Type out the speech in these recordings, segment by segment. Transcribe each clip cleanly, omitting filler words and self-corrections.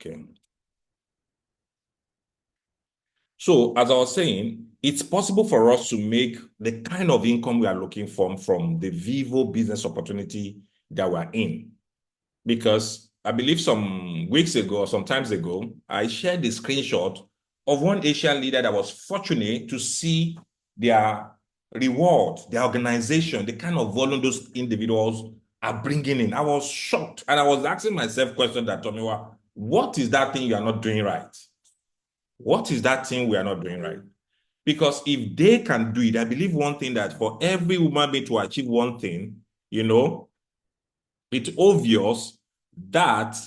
Okay. So as I was saying, it's possible for us to make the kind of income we are looking for from the VyVo business opportunity that we're in. Because I believe some weeks ago or some times ago, I shared a screenshot of one Asian leader that was fortunate to see their reward, their organization, the kind of volume those individuals are bringing in. I was shocked. And I was asking myself questions that told me, well, what is that thing you are not doing right? What is that thing we are not doing right? Because if they can do it, I believe one thing, that for every woman being to achieve one thing, it's obvious that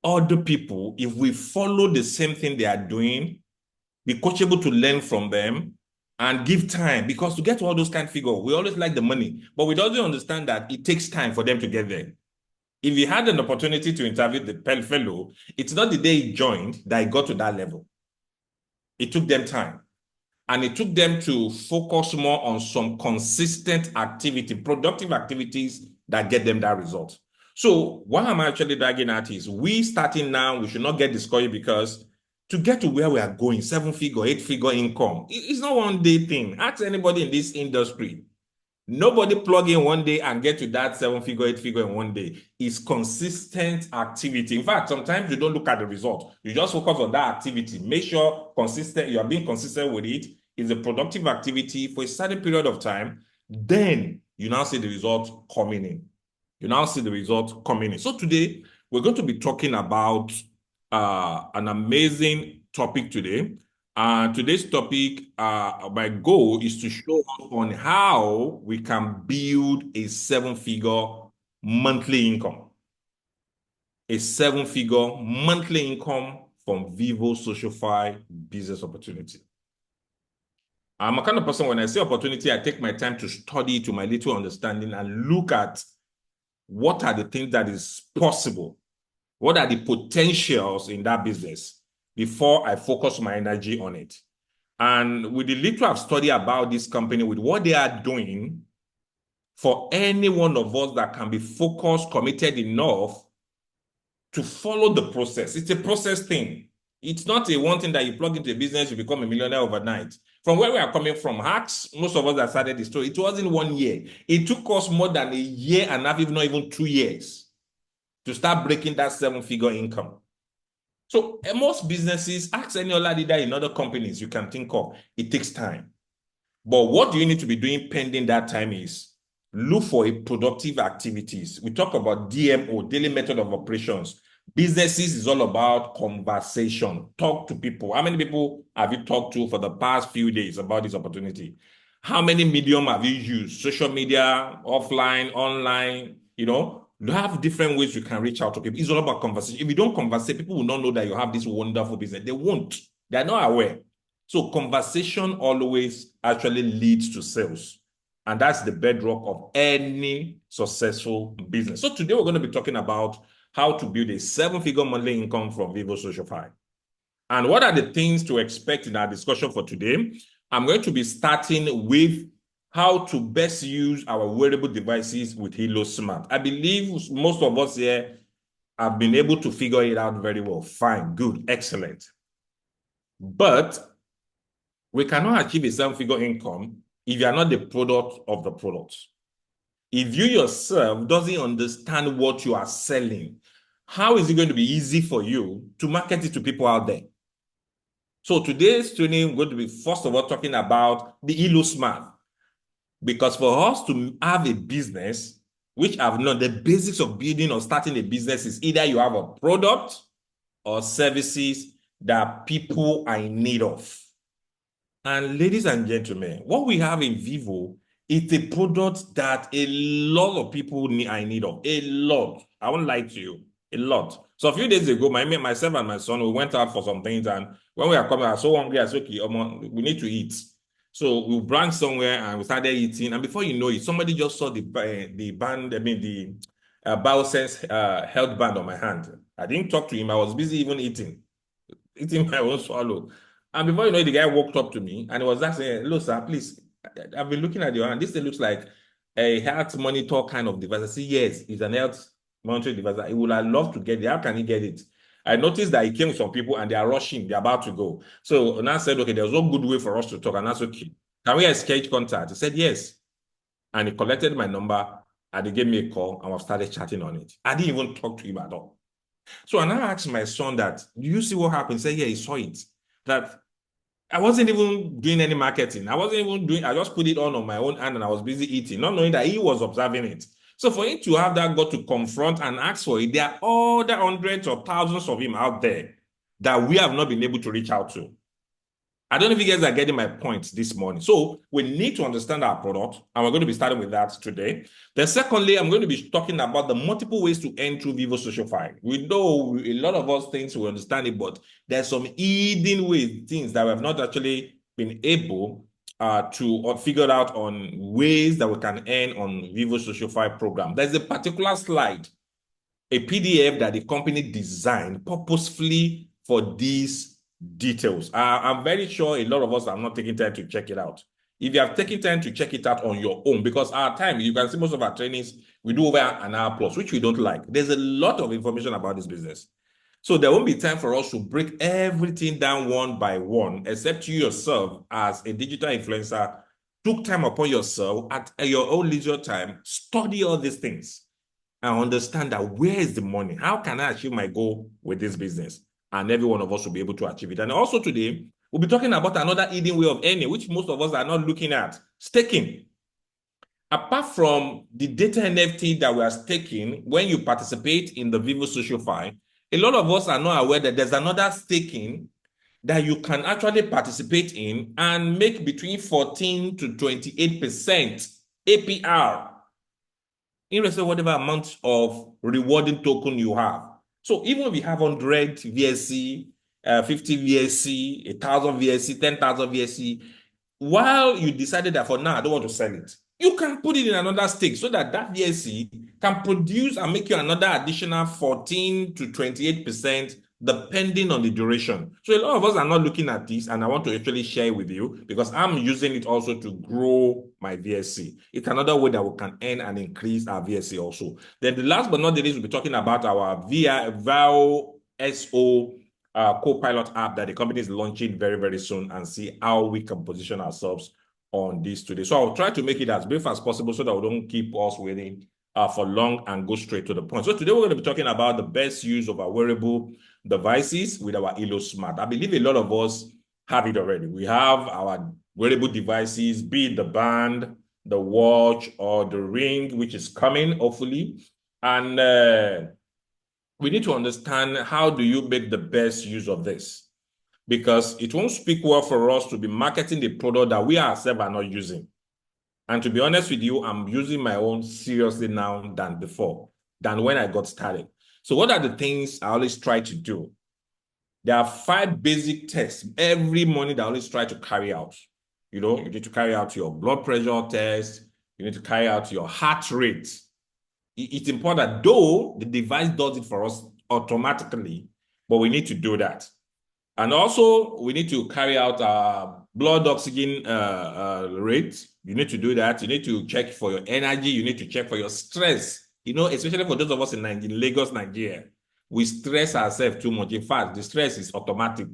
other people, if we follow the same thing they are doing, be coachable to learn from them and give time, because to get to all those kind of figures, we always like the money, but we don't understand that it takes time for them to get there. If you had an opportunity to interview the fellow, it's not the day he joined that he got to that level. It took them time. And it took them to focus more on some consistent activity, productive activities that get them that result. So what I'm actually dragging at is, we starting now, we should not get discouraged, because to get to where we are going, 7-figure, 8-figure income, it's not one day thing. Ask anybody in this industry. Nobody plug in one day and get to that 7-figure, 8-figure in one day. It's consistent activity. In fact, sometimes you don't look at the result. You just focus on that activity. Make sure you are being consistent with it. It's a productive activity for a certain period of time. Then you now see the result coming in. So today, we're going to be talking about an amazing topic today. Today's topic, my goal is to show us on how we can build a 7-figure monthly income. A 7-figure monthly income from VyVo SocialFi business opportunity. I'm a kind of person, when I say opportunity, I take my time to study to my little understanding and look at what are the things that is possible. What are the potentials in that business before I focus my energy on it? And with the little I've studied about this company, with what they are doing, for any one of us that can be focused, committed enough to follow the process. It's a process thing. It's not a one thing that you plug into a business, you become a millionaire overnight. From where we are coming from, hacks, most of us that started the story, it wasn't 1 year. It took us more than a year and a half, if not even 2 years, to start breaking that 7-figure income. So most businesses, ask any other leader in other companies you can think of, it takes time. But what do you need to be doing pending that time is look for a productive activities. We talk about DMO, daily method of operations. Businesses is all about conversation. Talk to people. How many people have you talked to for the past few days about this opportunity? How many medium have you used? Social media, offline, online, you have different ways you can reach out to people. It's all about conversation. If you don't converse, people will not know that you have this wonderful business. They won't. They're not aware. So conversation always actually leads to sales. And that's the bedrock of any successful business. So today we're going to be talking about how to build a 7-figure monthly income from VyVo SocialFi. And what are the things to expect in our discussion for today? I'm going to be starting with how to best use our wearable devices with Halo Smart. I believe most of us here have been able to figure it out very well. Fine, good, excellent. But we cannot achieve a 7-figure income if you are not the product of the product. If you yourself doesn't understand what you are selling, how is it going to be easy for you to market it to people out there? So today's training, we're going to be first of all talking about the Halo Smart. Because for us to have a business, which I've known, the basics of building or starting a business is either you have a product or services that people are in need of. And ladies and gentlemen, what we have in VyVo is a product that a lot of people are in need of. A lot. I won't lie to you. A lot. So a few days ago, myself and my son, we went out for some things, and when we are coming, I was so hungry, I said, okay, we need to eat. So we branched somewhere and we started eating. And before you know it, somebody just saw the BioSense health band on my hand. I didn't talk to him. I was busy even eating my own swallow. And before you know it, the guy walked up to me and he was asking, hello, sir, please, I've been looking at your hand. This thing looks like a health monitor kind of device. I said, yes, it's an health monitoring device. He would have loved to get it. How can he get it? I noticed that he came with some people and they are rushing, they're about to go. So and I said, okay, there's no good way for us to talk. And that's okay. Can we exchange contact? He said, yes. And he collected my number and he gave me a call and we started chatting on it. I didn't even talk to him at all. So and I asked my son that, do you see what happened? He said, yeah, he saw it. That I wasn't even doing any marketing. I just put it on my own hand and I was busy eating, not knowing that he was observing it. So for him to have that, got to confront and ask for it, there are other hundreds or thousands of him out there that we have not been able to reach out to. I don't know if you guys are getting my point this morning. So we need to understand our product, and we're going to be starting with that today. Then secondly, I'm going to be talking about the multiple ways to earn through VyVo SocialFi. We know a lot of us things we understand it, but there's some hidden ways, things that we have not actually been able to figure out on ways that we can earn on VyVo SocialFi program. There's a particular slide, a PDF that the company designed purposefully for these details. I'm very sure a lot of us are not taking time to check it out. If you have taken time to check it out on your own, because our time, you can see most of our trainings, we do over an hour plus, which we don't like. There's a lot of information about this business. So there won't be time for us to break everything down one by one, except you yourself as a digital influencer took time upon yourself at your own leisure time, study all these things and understand that where is the money? How can I achieve my goal with this business? And every one of us will be able to achieve it. And also today, we'll be talking about another hidden way of earning, which most of us are not looking at, staking. Apart from the data NFT that we are staking, when you participate in the VyVo SocialFi, a lot of us are not aware that there's another staking that you can actually participate in and make between 14 to 28% APR in respect of whatever amount of rewarding token you have. So even if you have 100 VSC, 50 VSC, 1,000 VSC, 10,000 VSC, while you decided that for now, I don't want to sell it, you can put it in another stake so that that VSC can produce and make you another additional 14 to 28% depending on the duration. So a lot of us are not looking at this, and I want to actually share it with you because I'm using it also to grow my VSC. It's another way that we can earn and increase our VSC also. Then the last but not the least, we'll be talking about our VyVo SO co-pilot app that the company is launching very, very soon and see how we can position ourselves on this today. So I'll try to make it as brief as possible so that we don't keep us waiting for long and go straight to the point. So today we're going to be talking about the best use of our wearable devices with our Elo Smart. I believe a lot of us have it already. We have our wearable devices, be it the band, the watch, or the ring, which is coming, hopefully. And we need to understand how do you make the best use of this? Because it won't speak well for us to be marketing the product that we ourselves are not using. And to be honest with you, I'm using my own seriously now than before, than when I got started. So what are the things I always try to do? There are 5 basic tests every morning that I always try to carry out. You know, you need to carry out your blood pressure test. You need to carry out your heart rate. It's important, though the device does it for us automatically, but we need to do that. And also, we need to carry out our blood oxygen rate. You need to do that. You need to check for your energy. You need to check for your stress. You know, especially for those of us in Lagos, Nigeria, we stress ourselves too much. In fact, the stress is automatic.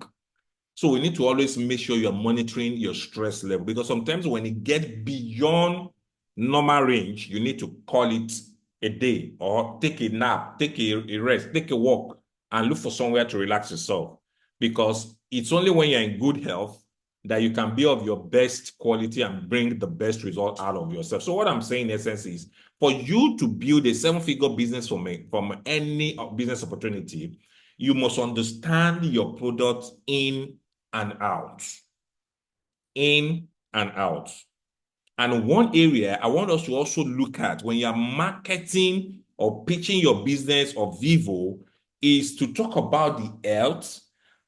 So we need to always make sure you're monitoring your stress level because sometimes when it gets beyond normal range, you need to call it a day or take a nap, take a rest, take a walk, and look for somewhere to relax yourself. Because it's only when you're in good health that you can be of your best quality and bring the best result out of yourself. So what I'm saying in essence is for you to build a 7-figure business from any business opportunity, you must understand your product in and out. In and out. And one area I want us to also look at when you're marketing or pitching your business or VyVo is to talk about the health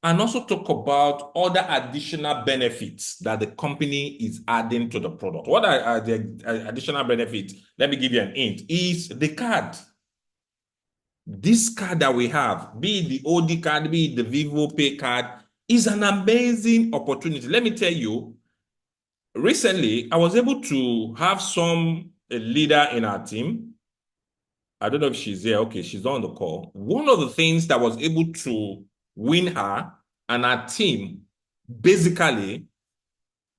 and also talk about other additional benefits that the company is adding to the product. What are the additional benefits? Let me give you an hint. Is the card. This card that we have, be it the OD card, be it the VyVo Pay card, is an amazing opportunity. Let me tell you, recently, I was able to have a leader in our team I don't know if she's there. Okay, she's on the call. One of the things that was able to win her and her team, basically,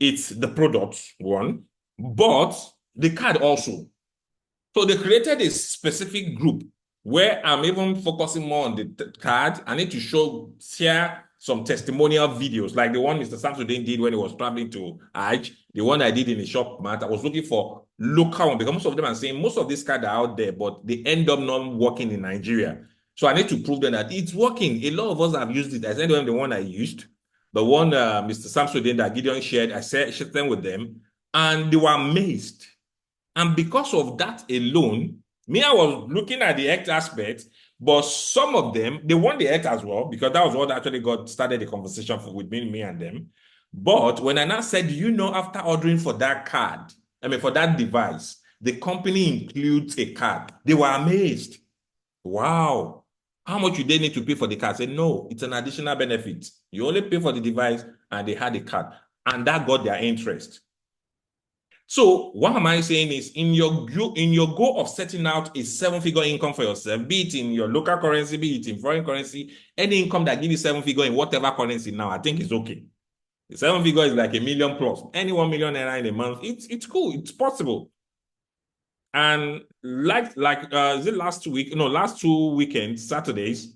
it's the product, one, but the card also. So they created a specific group where I'm even focusing more on the card. I need to share some testimonial videos, like the one Mr. Samsudin did when he was traveling to Hajj, the one I did in the shop mat. I was looking for local one because most of them are saying most of these cards are out there, but they end up not working in Nigeria. So I need to prove them that it's working. A lot of us have used it. I sent them the one I used, the one Mr. Samsudin that Gideon shared. I shared them with them, and they were amazed. And because of that alone, me, I was looking at the act aspect, but some of them, they want the act as well, because that was what actually got started the conversation with me and them. But when I now said, after ordering for that card, for that device, the company includes a card, they were amazed. Wow. How much do they need to pay for the card? I said, no, it's an additional benefit. You only pay for the device and they had the card. And that got their interest. So what am I saying is in your goal of setting out a seven-figure income for yourself, be it in your local currency, be it in foreign currency, any income that gives you seven-figure in whatever currency now, I think is okay. The seven-figure is like $1 million plus. Any 1 million naira in a month, it's cool, it's possible. And like is it last week? No, last 2 weekends, Saturdays,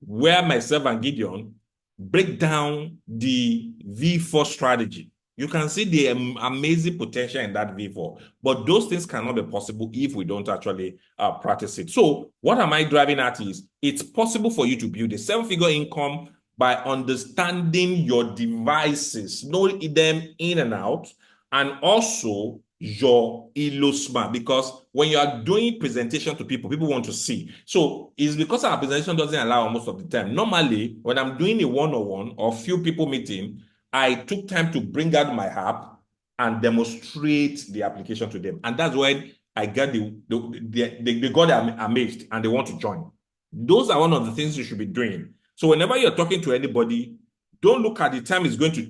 where myself and Gideon break down the V4 strategy. You can see the amazing potential in that V4, but those things cannot be possible if we don't actually practice it. So what am I driving at is it's possible for you to build a seven-figure income by understanding your devices, know them in and out, and also your smart, because when you are doing presentation to people want to see. So it's because our presentation doesn't allow most of the time. Normally, when I'm doing a one-on-one or few people meeting, I took time to bring out my app and demonstrate the application to them. And that's when I got they got amazed and they want to join. Those are one of the things you should be doing. So whenever you're talking to anybody, don't look at the time it's going to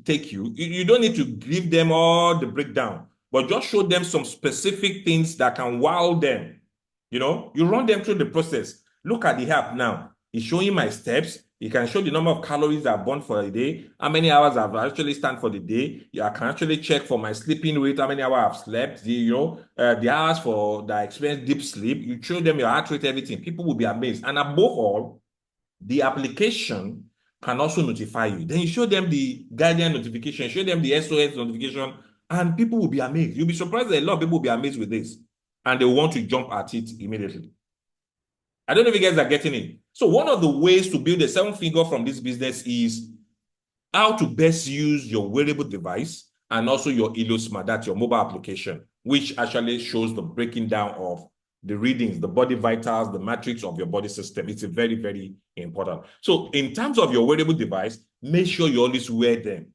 take you. You don't need to give them all the breakdown, but just show them some specific things that can wow them. You run them through the process. Look at the app now. It's showing my steps. You can show the number of calories I've burned for a day, how many hours I've actually spent for the day. I can actually check for my sleeping rate, how many hours I've slept, the hours for that I experienced deep sleep. You show them your heart rate, everything. People will be amazed. And above all, the application can also notify you. Then you show them the guardian notification, show them the SOS notification, and people will be amazed. You'll be surprised that a lot of people will be amazed with this, and they want to jump at it immediately. I don't know if you guys are getting it. So one of the ways to build a seven-figure from this business is how to best use your wearable device and also your Smart, that's your mobile application, which actually shows the breaking down of the readings, the body vitals, the matrix of your body system. It's a very, very important. So in terms of your wearable device, make sure you always wear them.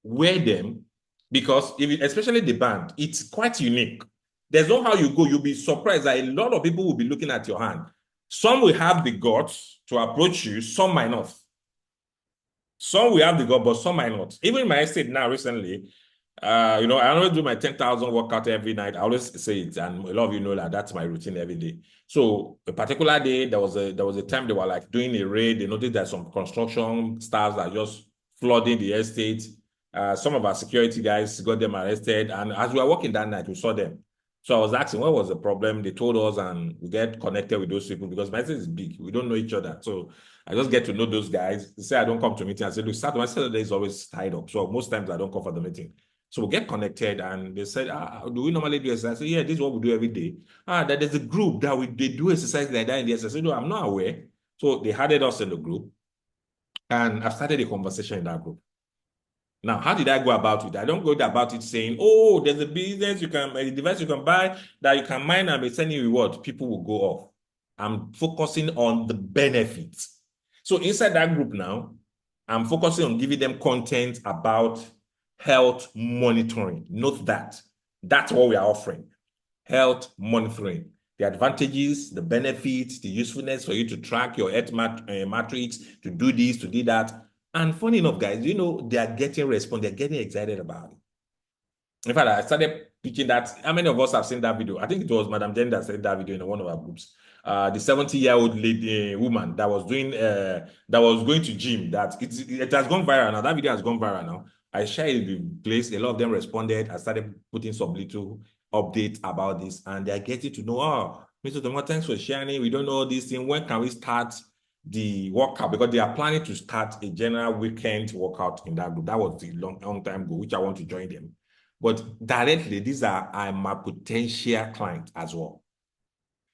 Wear them because especially the band, it's quite unique. There's no how you go. You'll be surprised that a lot of people will be looking at your hand. Some will have the guts to approach you, some might not. Some will have the gut, but some might not. Even in my estate now recently, I always do my 10,000 workout every night. I always say it, and a lot of you know that that's my routine every day. So a particular day, there was a time they were like doing a raid. They noticed that some construction staffs are just flooding the estate. Some of our security guys got them arrested, and as we were working that night, we saw them. So I was asking, what was the problem? They told us, and we get connected with those people because my estate is big. We don't know each other, so I just get to know those guys. They say I don't come to meeting. I say, look, Saturday is always tied up, so most times I don't come for the meeting. So we get connected, and they said, do we normally do exercise? I said, yeah, this is what we do every day. That there's a group that they do exercise like that in the exercise. I said, no, I'm not aware. So they added us in the group, and I started a conversation in that group. Now, how did I go about it? I don't go about it saying, oh, there's a business a device you can buy that you can mine and be sending reward. People will go off. I'm focusing on the benefits. So inside that group now, I'm focusing on giving them content about health monitoring. Note that. That's what we are offering. Health monitoring. The advantages, the benefits, the usefulness for you to track your health matrix, to do this, to do that. And funny enough, guys, they are getting response. They're getting excited about it. In fact, I started pitching that. How many of us have seen that video? I think it was Madam Jen that said that video in one of our groups. The 70-year-old lady woman that was doing that was going to gym. That it has gone viral now. That video has gone viral now. I shared it in place. A lot of them responded. I started putting some little updates about this, and they're getting to know. Oh, Mr. Tomo, thanks for sharing. We don't know this thing. When can we start the workout? Because they are planning to start a general weekend workout in that group. That was the long time ago, which I want to join them. But directly, these are my potential client as well.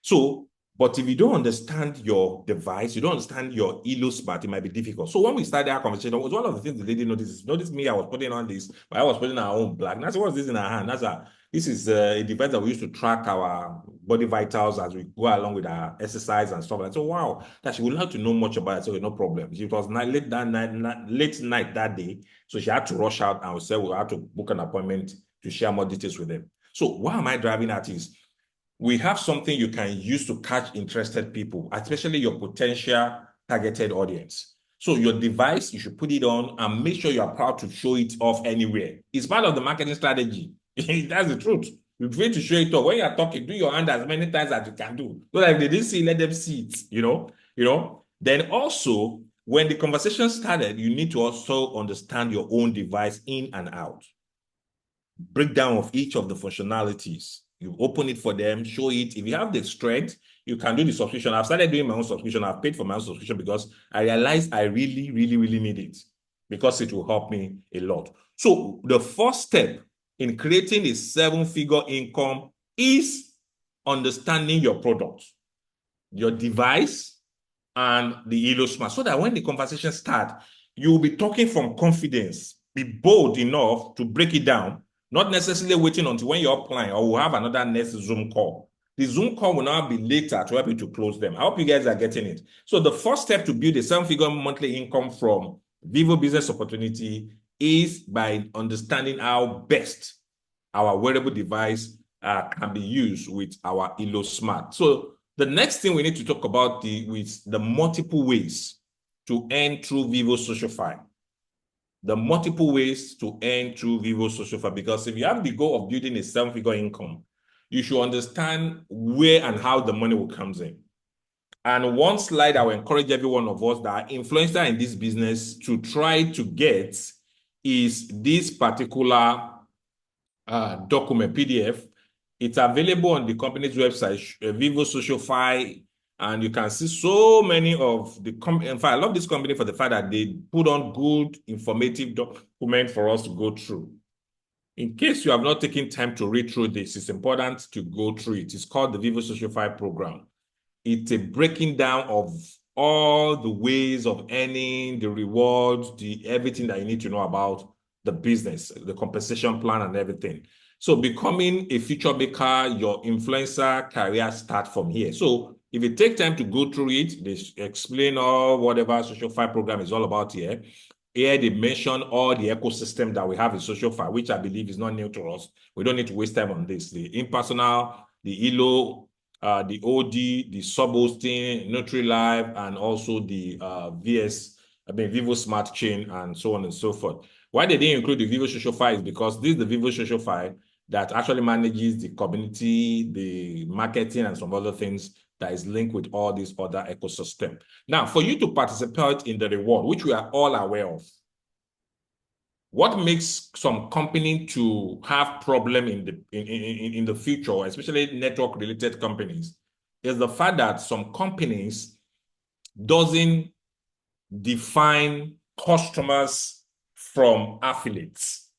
So, but if you don't understand your device, you don't understand your ELO smart, it might be difficult. So when we started our conversation, it was one of the things the lady noticed me, I was putting on this, but I was putting our own black. And I said, what's this in our hand? This is a device that we use to track our body vitals as we go along with our exercise and stuff like that. So wow, that she would like to know much about it. So no problem. It was late night that day. So she had to rush out and we said we had to book an appointment to share more details with them. So why am I driving at is we have something you can use to catch interested people, especially your potential targeted audience. So your device, you should put it on and make sure you are proud to show it off anywhere. It's part of the marketing strategy. That's the truth. You need to show it off. When you're talking, do your hand as many times as you can do. So that if they didn't see, let them see it. Then also, when the conversation started, you need to also understand your own device in and out. Breakdown of each of the functionalities. You open it for them, show it. If you have the strength, you can do the subscription. I've started doing my own subscription. I've paid for my own subscription because I realized I really, really, really need it because it will help me a lot. So the first step in creating a 7-figure income is understanding your product, your device, and the ELO smart, so that when the conversation starts, you will be talking from confidence. Be bold enough to break it down, not necessarily waiting until when you're applying or we'll have another next Zoom call. The Zoom call will now be later to help you to close them. I hope you guys are getting it. So the first step to build a 7-figure monthly income from VyVo Business Opportunity is by understanding how best our wearable device can be used with our ELO Smart. So the next thing we need to talk about with the multiple ways to earn through VyVo SocialFi. The multiple ways to earn through VyVo SocialFi, because if you have the goal of building a 7-figure income, you should understand where and how the money will come in. And one slide I will encourage every one of us that are influencer in this business to try to get is this particular document, PDF. It's available on the company's website, VyVo SocialFi, and you can see so many of the in fact, I love this company for the fact that they put on good, informative document for us to go through. In case you have not taken time to read through this, it's important to go through it. It's called the VyVo SocialFi program. It's a breaking down of all the ways of earning, the rewards, everything that you need to know about the business, the compensation plan and everything. So becoming a future maker, your influencer career start from here. So if you take time to go through it, they explain all whatever SocialFi program is all about here. Here they mention all the ecosystem that we have in SocialFi, which I believe is not new to us. We don't need to waste time on this. The impersonal, the ELO, the OD, the sub-hosting, Nutri-Live, and also the VyVo Smart Chain, and so on and so forth. Why they didn't include the VyVo SocialFi is because this is the VyVo SocialFi that actually manages the community, the marketing, and some other things that is linked with all these other ecosystem. Now, for you to participate in the reward, which we are all aware of, what makes some company to have problem in the future, especially network-related companies, is the fact that some companies doesn't define customers from affiliates.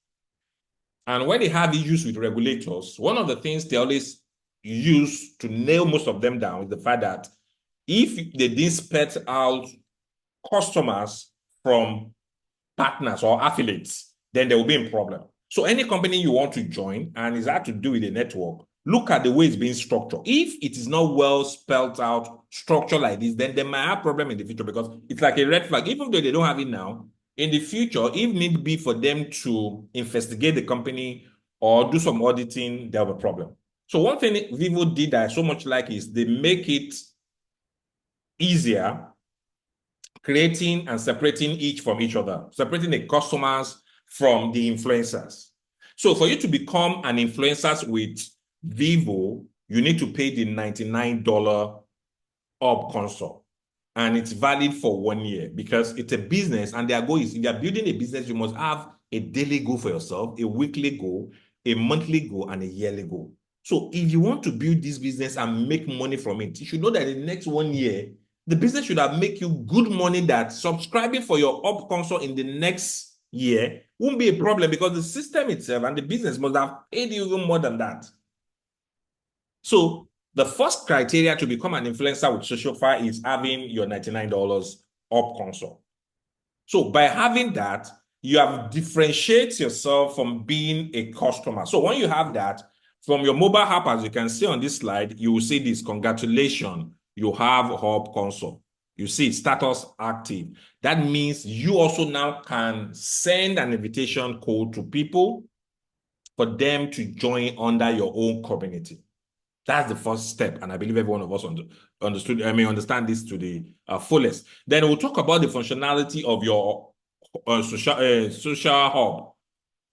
And when they have issues with regulators, one of the things they always use to nail most of them down is the fact that if they didn't spell out customers from partners or affiliates, then there will be a problem. So any company you want to join and it's had to do with a network, look at the way it's being structured. If it is not well spelled out, structured like this, then they might have problem in the future because it's like a red flag. Even though they don't have it now, in the future, if need be for them to investigate the company or do some auditing, they'll have a problem. So one thing VyVo did that I so much like is they make it easier creating and separating each from each other, separating the customers from the influencers. So for you to become an influencer with VyVo, you need to pay the $99 up consult. And it's valid for 1 year because it's a business, and their goal is, if you're building a business, you must have a daily goal for yourself, a weekly goal, a monthly goal, and a yearly goal. So if you want to build this business and make money from it, you should know that in the next 1 year, the business should have make you good money that subscribing for your up consult in the next year won't be a problem, because the system itself and the business must have paid you even more than that. So the first criteria to become an influencer with SocialFi is having your $99 up consult. So by having that, you have differentiated yourself from being a customer. So when you have that, from your mobile app, as you can see on this slide, you will see this: congratulations, you have Hub Console. You see status active. That means you also now can send an invitation code to people for them to join under your own community. That's the first step, and I believe every one of us understand this to the fullest. Then we'll talk about the functionality of your social hub,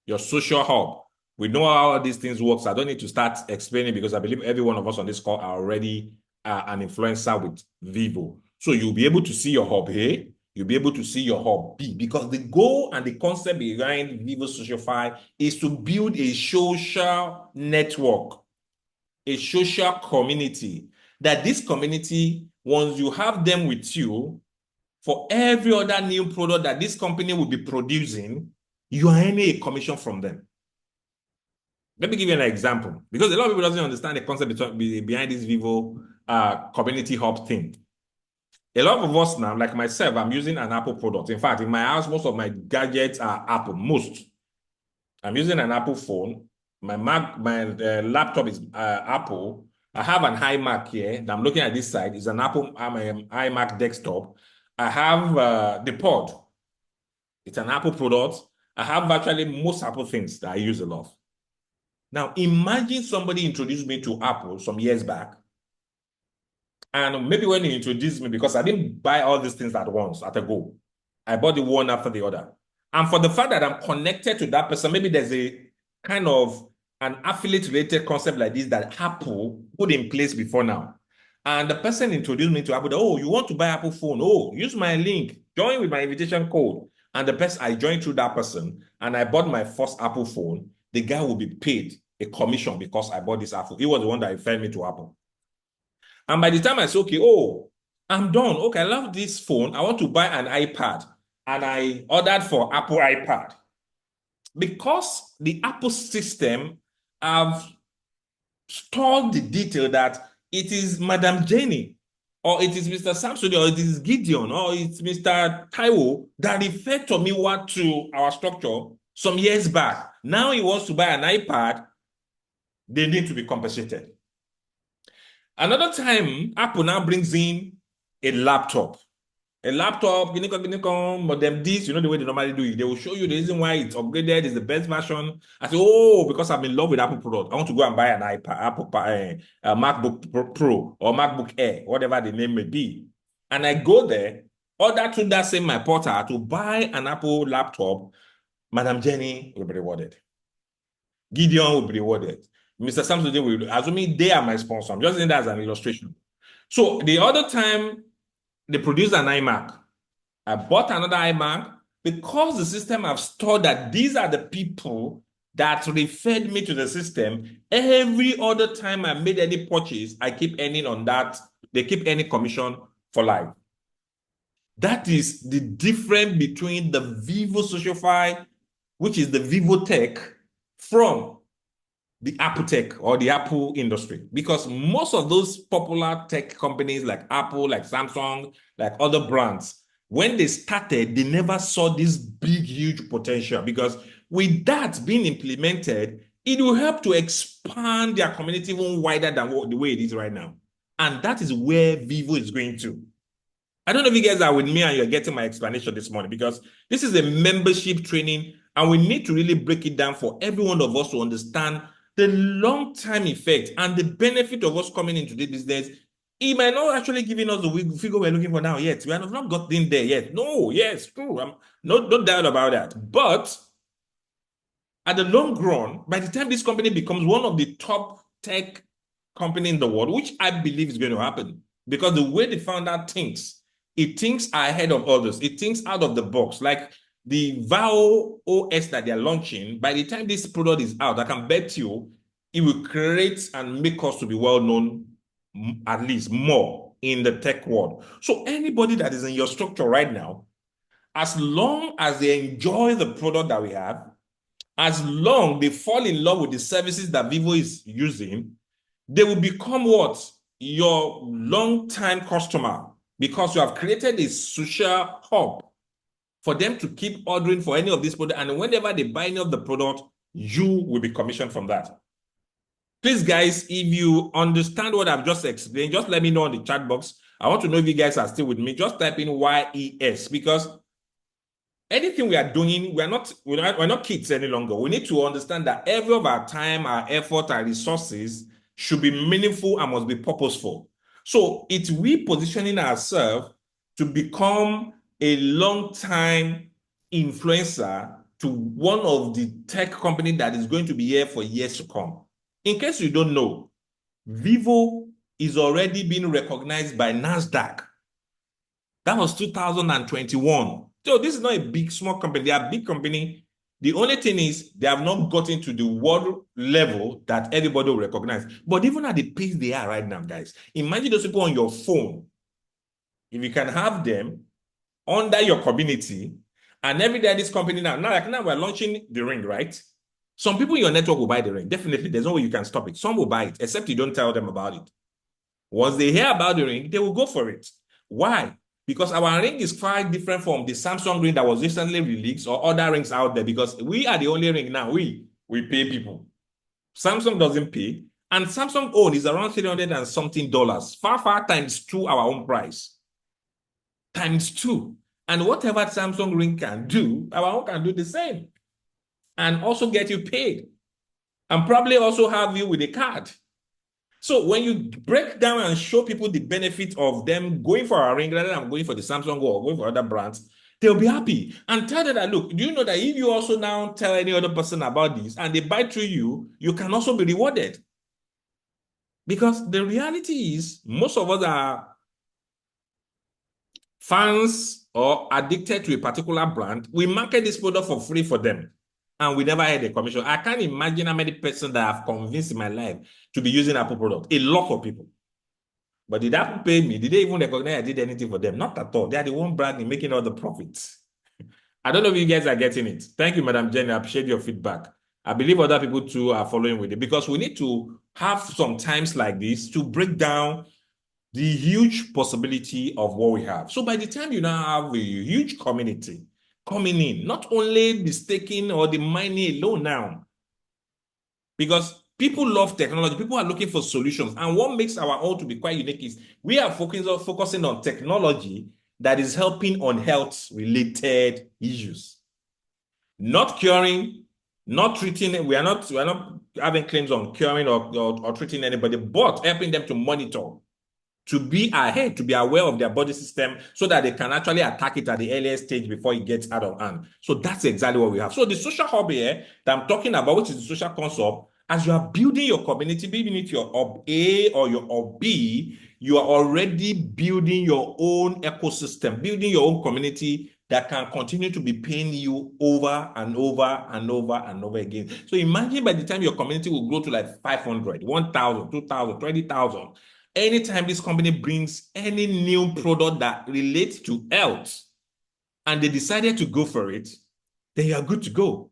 your social hub. We know how these things work, so I don't need to start explaining, because I believe every one of us on this call are already an influencer with VyVo. So you'll be able to see your hub A, you'll be able to see your hub B, because the goal and the concept behind VyVo SocialFi is to build a social network, a social community, that this community, once you have them with you, for every other new product that this company will be producing, you are earning a commission from them. Let me give you an example, because a lot of people doesn't understand the concept behind this VyVo community hub thing. A lot of us now, like myself, I'm using an Apple product. In fact, in my house, most of my gadgets are Apple. Most. I'm using an Apple phone. My laptop is Apple. I have an iMac here. I'm looking at this side. It's an Apple iMac desktop. I have the pod. It's an Apple product. I have virtually most Apple things that I use a lot. Now, imagine somebody introduced me to Apple some years back. And maybe when he introduced me, because I didn't buy all these things at once, at a go, I bought the one after the other. And for the fact that I'm connected to that person, maybe there's a kind of an affiliate-related concept like this that Apple put in place before now. And the person introduced me to Apple. Oh, you want to buy Apple phone? Oh, use my link. Join with my invitation code. And the person, I joined through that person, and I bought my first Apple phone. The guy will be paid a commission because I bought this Apple. He was the one that referred me to Apple. And by the time I say, okay, oh, I'm done. Okay, I love this phone. I want to buy an iPad. And I ordered for Apple iPad. Because the Apple system have stored the detail that it is Madam Jenny, or it is Mr. Samson, or it is Gideon, or it's Mr. Taiwo that referred Tomiwa to our structure some years back. Now he wants to buy an iPad. They need to be compensated. Another time, Apple now brings in a laptop. A laptop, modem this, you know the way they normally do it. They will show you the reason why it's upgraded, is the best version. I say, oh, because I'm in love with Apple product, I want to go and buy an iPad, MacBook Pro or MacBook Air, whatever the name may be. And I go there, order through that same my portal to buy an Apple laptop. Madam Jenny will be rewarded. Gideon will be rewarded. Mr. Samson will, assuming they are my sponsor. I'm just saying that as an illustration. So the other time, they produced an iMac. I bought another iMac because the system have stored that these are the people that referred me to the system. Every other time I made any purchase, I keep earning on that. They keep earning commission for life. That is the difference between the VyVo SocialFi, which is the VyVo Tech, from the Apple Tech or the Apple industry, because most of those popular tech companies like Apple, like Samsung, like other brands, when they started, they never saw this big, huge potential, because with that being implemented, it will help to expand their community even wider than the way it is right now. And that is where VyVo is going to. I don't know if you guys are with me and you're getting my explanation this morning, because this is a membership training, and we need to really break it down for every one of us to understand the long-term effect and the benefit of us coming into this business. It might not actually giving us the figure we're looking for now yet. We have not gotten there yet. No, yes, true. No doubt about that. But at the long run, by the time this company becomes one of the top tech company in the world, which I believe is going to happen, because the way the founder thinks, it thinks ahead of others. It thinks out of the box. Like the VyVo OS that they're launching, by the time this product is out, I can bet you it will create and make us to be well known, at least more in the tech world. So anybody that is in your structure right now, as long as they enjoy the product that we have, as long they fall in love with the services that VyVo is using, they will become what? Your long-time customer, because you have created a social hub for them to keep ordering for any of these products. And whenever they buy any of the product, you will be commissioned from that. Please, guys, if you understand what I've just explained, just let me know in the chat box. I want to know if you guys are still with me. Just type in YES, because anything we are doing, we're not kids any longer. We need to understand that every of our time, our effort, our resources should be meaningful and must be purposeful. So it's we positioning ourselves to become a long-time influencer to one of the tech company that is going to be here for years to come. In case you don't know, VyVo is already being recognized by NASDAQ. That was 2021. So this is not a big, small company. They are a big company. The only thing is they have not gotten to the world level that everybody will recognize. But even at the pace they are right now, guys, imagine those people on your phone. If you can have them under your community, and every day this company now we're launching the ring, right? Some people in your network will buy the ring. Definitely, there's no way you can stop it. Some will buy it, except you don't tell them about it. Once they hear about the ring, they will go for it. Why? Because our ring is quite different from the Samsung ring that was recently released or other rings out there, because we are the only ring now. We pay people. Samsung doesn't pay. And Samsung own is around $300 and something, far times 2 our own price. Times 2. And whatever Samsung ring can do, our own can do the same. And also get you paid. And probably also have you with a card. So when you break down and show people the benefit of them going for a ring rather than going for the Samsung or going for other brands, they'll be happy. And tell them that, look, do you know that if you also now tell any other person about this and they buy through you, you can also be rewarded. Because the reality is, most of us are fans or addicted to a particular brand. We market this product for free for them, and we never had a commission. I can't imagine how many persons that I've convinced in my life to be using Apple product. A lot of people. But did Apple pay me? Did they even recognize I did anything for them? Not at all. They are the one brand making all the profits. I don't know if you guys are getting it. Thank you, Madam Jenny. I appreciate your feedback. I believe other people too are following with it, because we need to have some times like this to break down the huge possibility of what we have. So by the time you now have a huge community coming in, not only the staking or the mining alone now, because people love technology, people are looking for solutions. And what makes our own to be quite unique is we are focusing on technology that is helping on health-related issues. Not curing, not treating, we are not having claims on curing or treating anybody, but helping them to monitor, to be ahead, to be aware of their body system so that they can actually attack it at the earliest stage before it gets out of hand. So that's exactly what we have. So the social hub here that I'm talking about, which is the social consult, as you are building your community, even if you're hub A or your hub B, you are already building your own ecosystem, building your own community that can continue to be paying you over and over and over and over again. So imagine by the time your community will grow to like 500, 1,000, 2,000, 20,000, anytime this company brings any new product that relates to health and they decided to go for it, then you are good to go.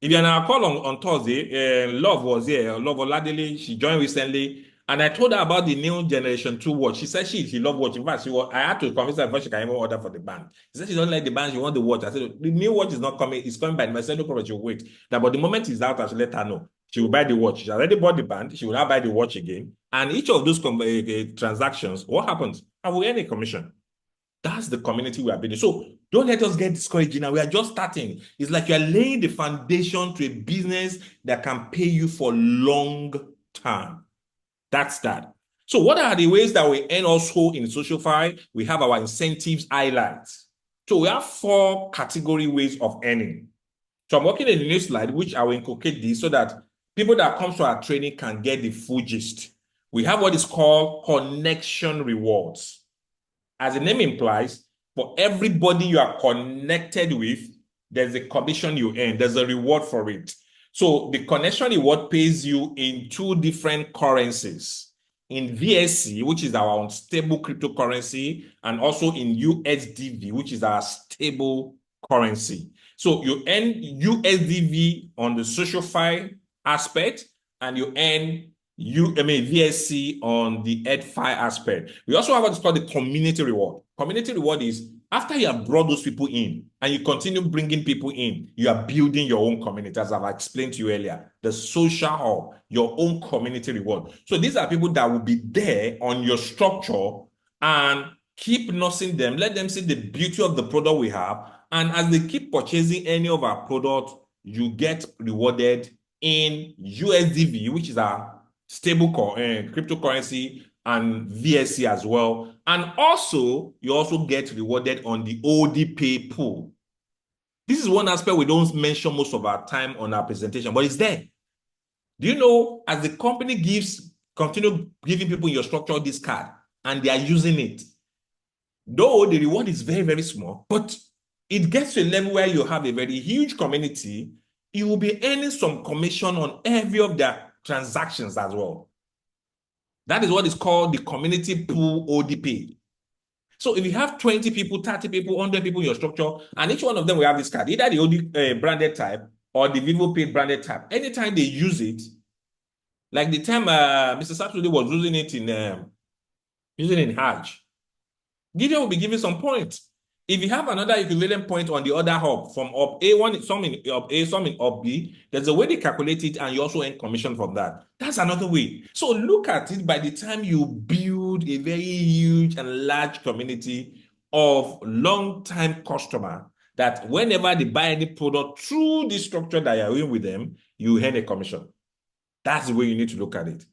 If you're on our call on Thursday, Love was here. Love Oladele, she joined recently. And I told her about the new Generation 2 watch. She said she loved watch. In fact, I had to convince her before she can even order for the band. She said she don't like the band, she want the watch. I said, the new watch is not coming. It's coming by the Mercedes product. She'll wait. But the moment it's out, I should let her know. She will buy the watch. She already bought the band. She will now buy the watch again. And each of those transactions, what happens? I will earn a commission. That's the community we are building. So don't let us get discouraged now. We are just starting. It's like you are laying the foundation to a business that can pay you for long term. That's that. So what are the ways that we earn also in SocialFi? We have our incentives highlights. So we have 4 category ways of earning. So I'm working in the new slide, which I will inculcate this so that people that come to our training can get the full gist. We have what is called connection rewards. As the name implies, for everybody you are connected with, there's a commission you earn. There's a reward for it. So the connection reward pays you in two different currencies. In VSC, which is our unstable cryptocurrency, and also in USDV, which is our stable currency. So you earn USDV on the SocialFi aspect, and you earn VSC on the EdFi aspect. We also have what's called the community reward. Community reward is after you have brought those people in and you continue bringing people in, you are building your own community, as I've explained to you earlier. The social hub, your own community reward. So these are people that will be there on your structure and keep nursing them. Let them see the beauty of the product we have. And as they keep purchasing any of our product, you get rewarded in USDV, which is our stable cryptocurrency, and VSC as well. And also, you also get rewarded on the ODP pool. This is one aspect we don't mention most of our time on our presentation, but it's there. Do you know, as the company continue giving people in your structure this card, and they are using it, though the reward is very, very small, but it gets to a level where you have a very huge community, you will be earning some commission on every of their transactions as well. That is what is called the community pool ODP. So if you have 20 people, 30 people, 100 people in your structure, and each one of them will have this card, either the OD branded type or the VyVo paid branded type. Anytime they use it, like the time Mr. Saturday was using it in Hajj, Gideon will be giving some points. If you have another equivalent point on the other hub from up A1, some in up A, some in up B, there's a way they calculate it and you also earn commission from that. That's another way. So look at it by the time you build a very huge and large community of long-time customer that whenever they buy any product through this structure that you're in with them, you earn a commission. That's the way you need to look at it.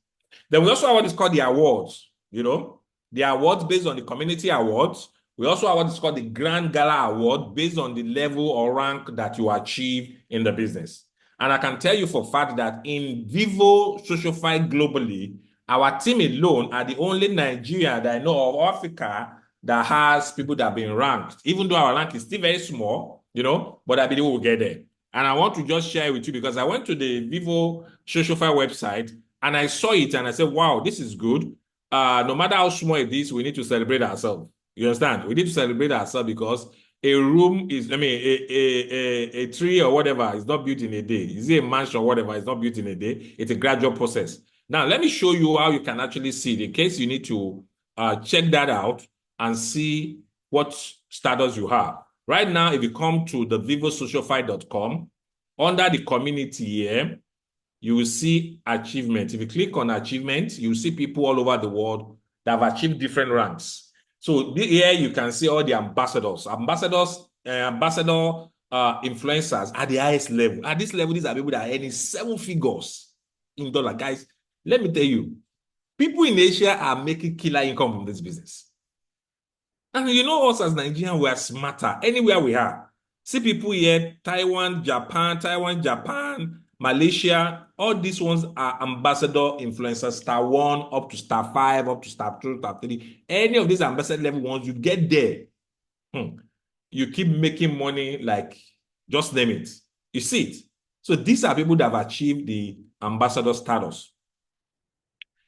Then we also have what is called the awards, the awards based on the community awards. We also have what is called the Grand Gala Award based on the level or rank that you achieve in the business. And I can tell you for a fact that in VyVo SocialFi globally, our team alone are the only Nigeria that I know of Africa that has people that have been ranked, even though our rank is still very small, but I believe we'll get there. And I want to just share it with you because I went to the VyVo SocialFi website and I saw it and I said, wow, this is good. No matter how small it is, we need to celebrate ourselves. You understand? We need to celebrate ourselves because a room is, a tree or whatever is not built in a day. Is it a mansion or whatever? It's not built in a day. It's a gradual process. Now, let me show you how you can actually see it in case you need to check that out and see what status you have. Right now, if you come to the VyVoSocialFi.com, under the community here, you will see achievement. If you click on achievement, you will see people all over the world that have achieved different ranks. So here you can see all the ambassadors. Influencers at the highest level. At this level, these are people that are earning 7 figures in dollar. Guys, let me tell you, people in Asia are making killer income from this business. And us as Nigerians, we are smarter anywhere we are. See people here, Taiwan, Japan, Malaysia, all these ones are ambassador influencers, star 1 up to star 5, up to star 2, star 3. Any of these ambassador level ones, you get there. You keep making money like, just name it. You see it. So these are people that have achieved the ambassador status.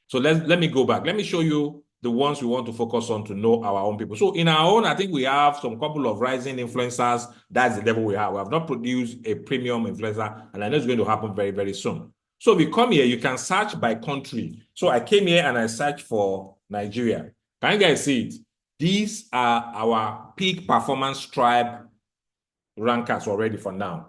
So let me go back. Let me show you the ones we want to focus on to know our own people. So in our own, I think we have some couple of rising influencers. That's the level we have. We have not produced a premium influencer, and I know it's going to happen very, very soon. So if you come here, you can search by country. So I came here and I searched for Nigeria. Can you guys see it? These are our peak performance Trybe rankers already for now.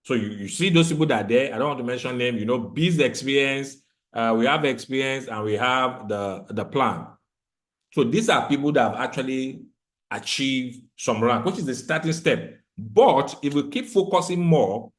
So you see those people that are there. I don't want to mention them. Biz experience. We have experience and we have the plan. So these are people that have actually achieved some rank, which is the starting step. But if we keep focusing more,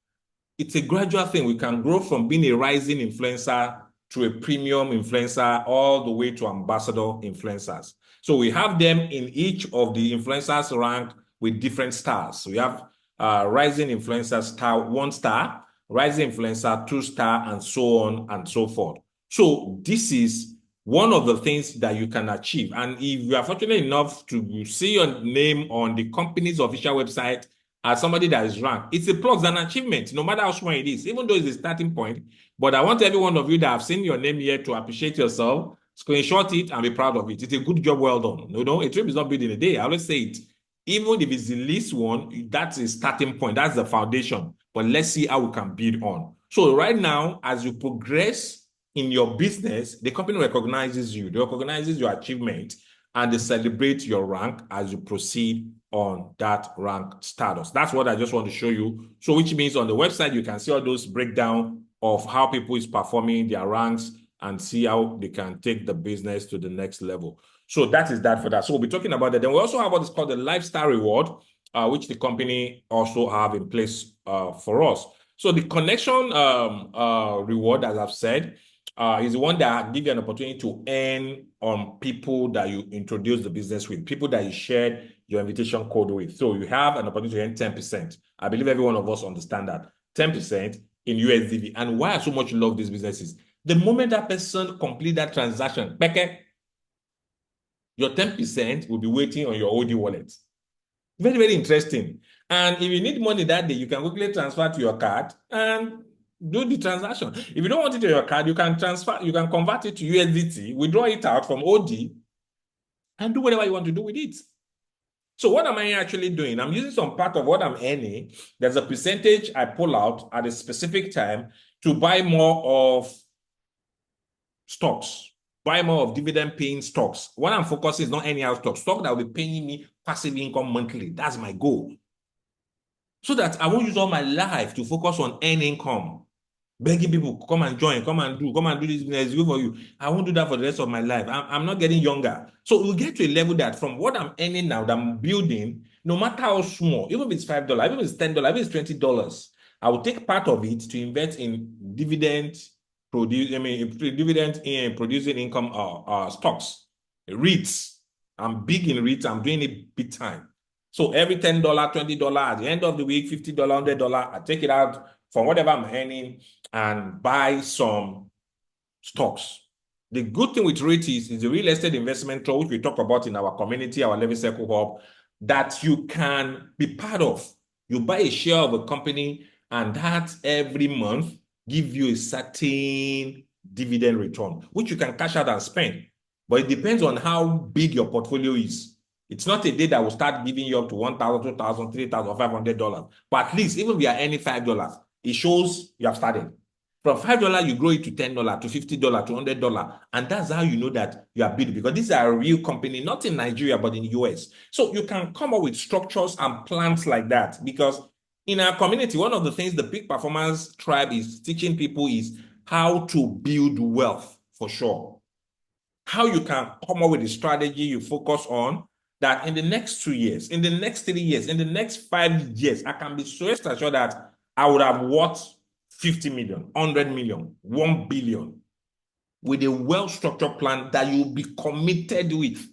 it's a gradual thing. We can grow from being a rising influencer to a premium influencer all the way to ambassador influencers. So we have them in each of the influencers rank with different stars. So we have rising influencer star 1 star, rising influencer 2 star, and so on and so forth. So this is one of the things that you can achieve. And if you are fortunate enough to see your name on the company's official website as somebody that is ranked, it's a plus, an achievement, no matter how small it is, even though it's a starting point. But I want every one of you that have seen your name here to appreciate yourself, screenshot it, and be proud of it. It's a good job, well done. You know, a trip is not built in a day. I always say it. Even if it's the least one, that's a starting point. That's the foundation. But let's see how we can build on. So right now, as you progress in your business, the company recognizes you. They recognizes your achievement, and they celebrate your rank as you proceed on that rank status. That's what I just want to show you. So which means on the website, you can see all those breakdown of how people is performing their ranks and see how they can take the business to the next level. So that is that for that. So we'll be talking about that. Then we also have what is called the lifestyle reward, which the company also have in place for us. So the connection reward, as I've said, is the one that gives you an opportunity to earn on people that you introduce the business with, people that you shared your invitation code with. So you have an opportunity to earn 10%. I believe every one of us understand that. 10% in USDV. And why I so much love these businesses? The moment that person complete that transaction, your 10% will be waiting on your OD wallet. Very, very interesting. And if you need money that day, you can quickly transfer to your card and do the transaction. If you don't want it to your card, you can convert it to USDT, withdraw it out from OD, and do whatever you want to do with it. So what am I actually doing? I'm using some part of what I'm earning. There's a percentage I pull out at a specific time to buy more of stocks, buy more of dividend-paying stocks. What I'm focusing is not any other stock that will be paying me passive income monthly. That's my goal. So that I won't use all my life to focus on earning income, begging people, come and join, come and do this business, good for you. I won't do that for the rest of my life. I'm not getting younger. So we'll get to a level that from what I'm earning now, that I'm building, no matter how small, even if it's $5, even if it's $10, even if it's $20, I will take part of it to invest in dividend producing income stocks, REITs. I'm big in REITs. I'm doing it big time. So every $10, $20 at the end of the week, $50, $100, I take it out from whatever I'm earning and buy some stocks. The good thing with REIT is the real estate investment trust, which we talk about in our community, our Level Circle Hub, that you can be part of. You buy a share of a company, and that every month give you a certain dividend return, which you can cash out and spend. But it depends on how big your portfolio is. It's not a day that will start giving you up to $1,000, $2,000, $3,000, $500. But at least even if you are earning $5, it shows you have started. From $5, you grow it to $10, to $50, to $100. And that's how you know that you are building, because this is a real company, not in Nigeria, but in the US. So you can come up with structures and plans like that, because in our community, one of the things the Peak Performance Tribe is teaching people is how to build wealth, for sure. How you can come up with a strategy you focus on, that in the next 2 years, in the next 3 years, in the next 5 years, I can be so assured that I would have worth 50 million, 100 million, 1 billion, with a well-structured plan that you'll be committed with.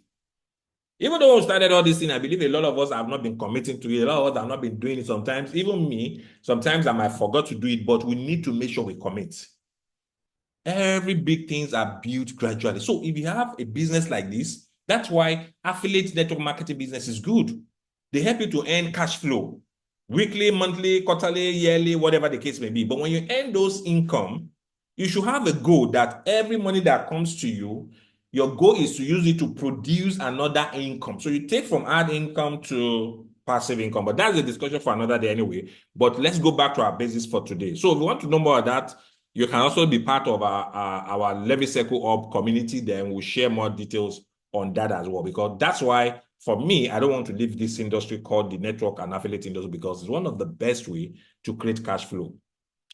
Even though we started all this thing, I believe a lot of us have not been committing to it. A lot of us have not been doing it sometimes. Even me, sometimes I might forget to do it, but we need to make sure we commit. Every big things are built gradually. So if you have a business like this, that's why affiliate network marketing business is good. They help you to earn cash flow, weekly, monthly, quarterly, yearly, whatever the case may be. But when you earn those income, you should have a goal that every money that comes to you, your goal is to use it to produce another income. So you take from hard income to passive income. But that's a discussion for another day anyway. But let's go back to our basis for today. So if you want to know more about that, you can also be part of our Level Circle Hub community. Then we'll share more details on that as well, because that's why, for me, I don't want to leave this industry called the network and affiliate industry, because it's one of the best way to create cash flow.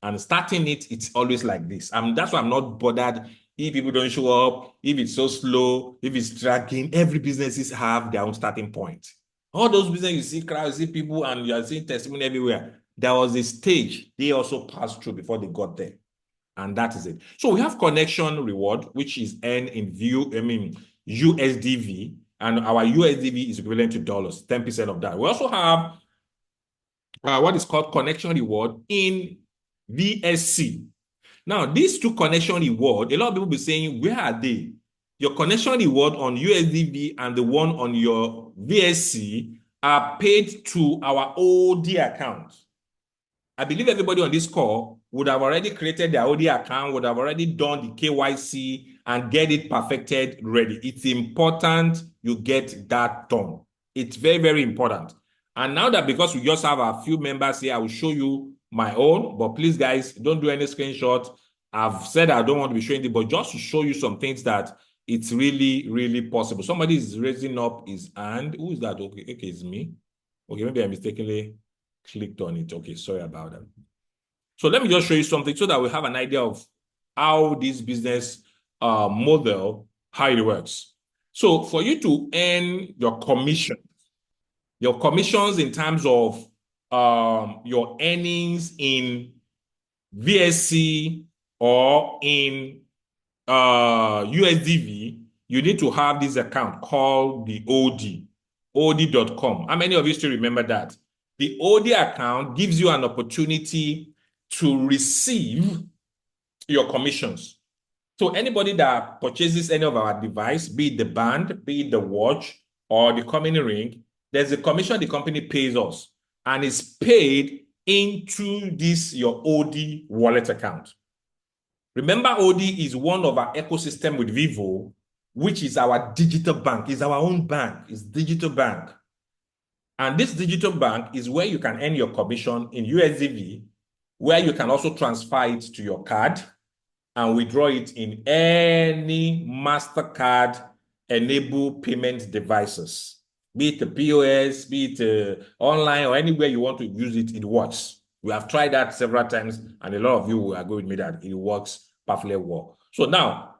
And starting it, it's always like this. That's why I'm not bothered if people don't show up, if it's so slow, if it's dragging. Every businesses have their own starting point. All those businesses, you see crowds, you see people, and you are seeing testimony everywhere. There was a stage they also passed through before they got there. And that is it. So we have connection reward, which is earned in USDV, and our USDV is equivalent to dollars, 10% of that. We also have what is called connection reward in VSC. Now, these two connection reward, a lot of people be saying, where are they? Your connection reward on USDV and the one on your VSC are paid to our OD account. I believe everybody on this call would have already created their OD account, would have already done the KYC and get it perfected ready. It's important you get that done. It's very, very important. And now that because we just have a few members here, I will show you my own. But please, guys, don't do any screenshot. I've said I don't want to be showing it, but just to show you some things that it's really, really possible. Somebody is raising up his hand. Who is that? Okay, it's me. Okay, maybe I mistakenly clicked on it. Okay, sorry about that. So let me just show you something so that we have an idea of how this business model, how it works. So for you to earn your commissions in terms of your earnings in VSC or in USDV, you need to have this account called the od.com. How many of you still remember that? The OD account gives you an opportunity to receive your commissions. So anybody that purchases any of our device, be it the band, be it the watch, or the coming ring, there's a commission the company pays us, and it's paid into this, your OD wallet account. Remember, OD is one of our ecosystem with VyVo, which is our digital bank, is our own bank, it's digital bank. And this digital bank is where you can earn your commission in USDV, where you can also transfer it to your card and withdraw it in any MasterCard enabled payment devices. Be it the POS, be it online or anywhere you want to use it, it works. We have tried that several times, and a lot of you will agree with me that it works perfectly well. So now,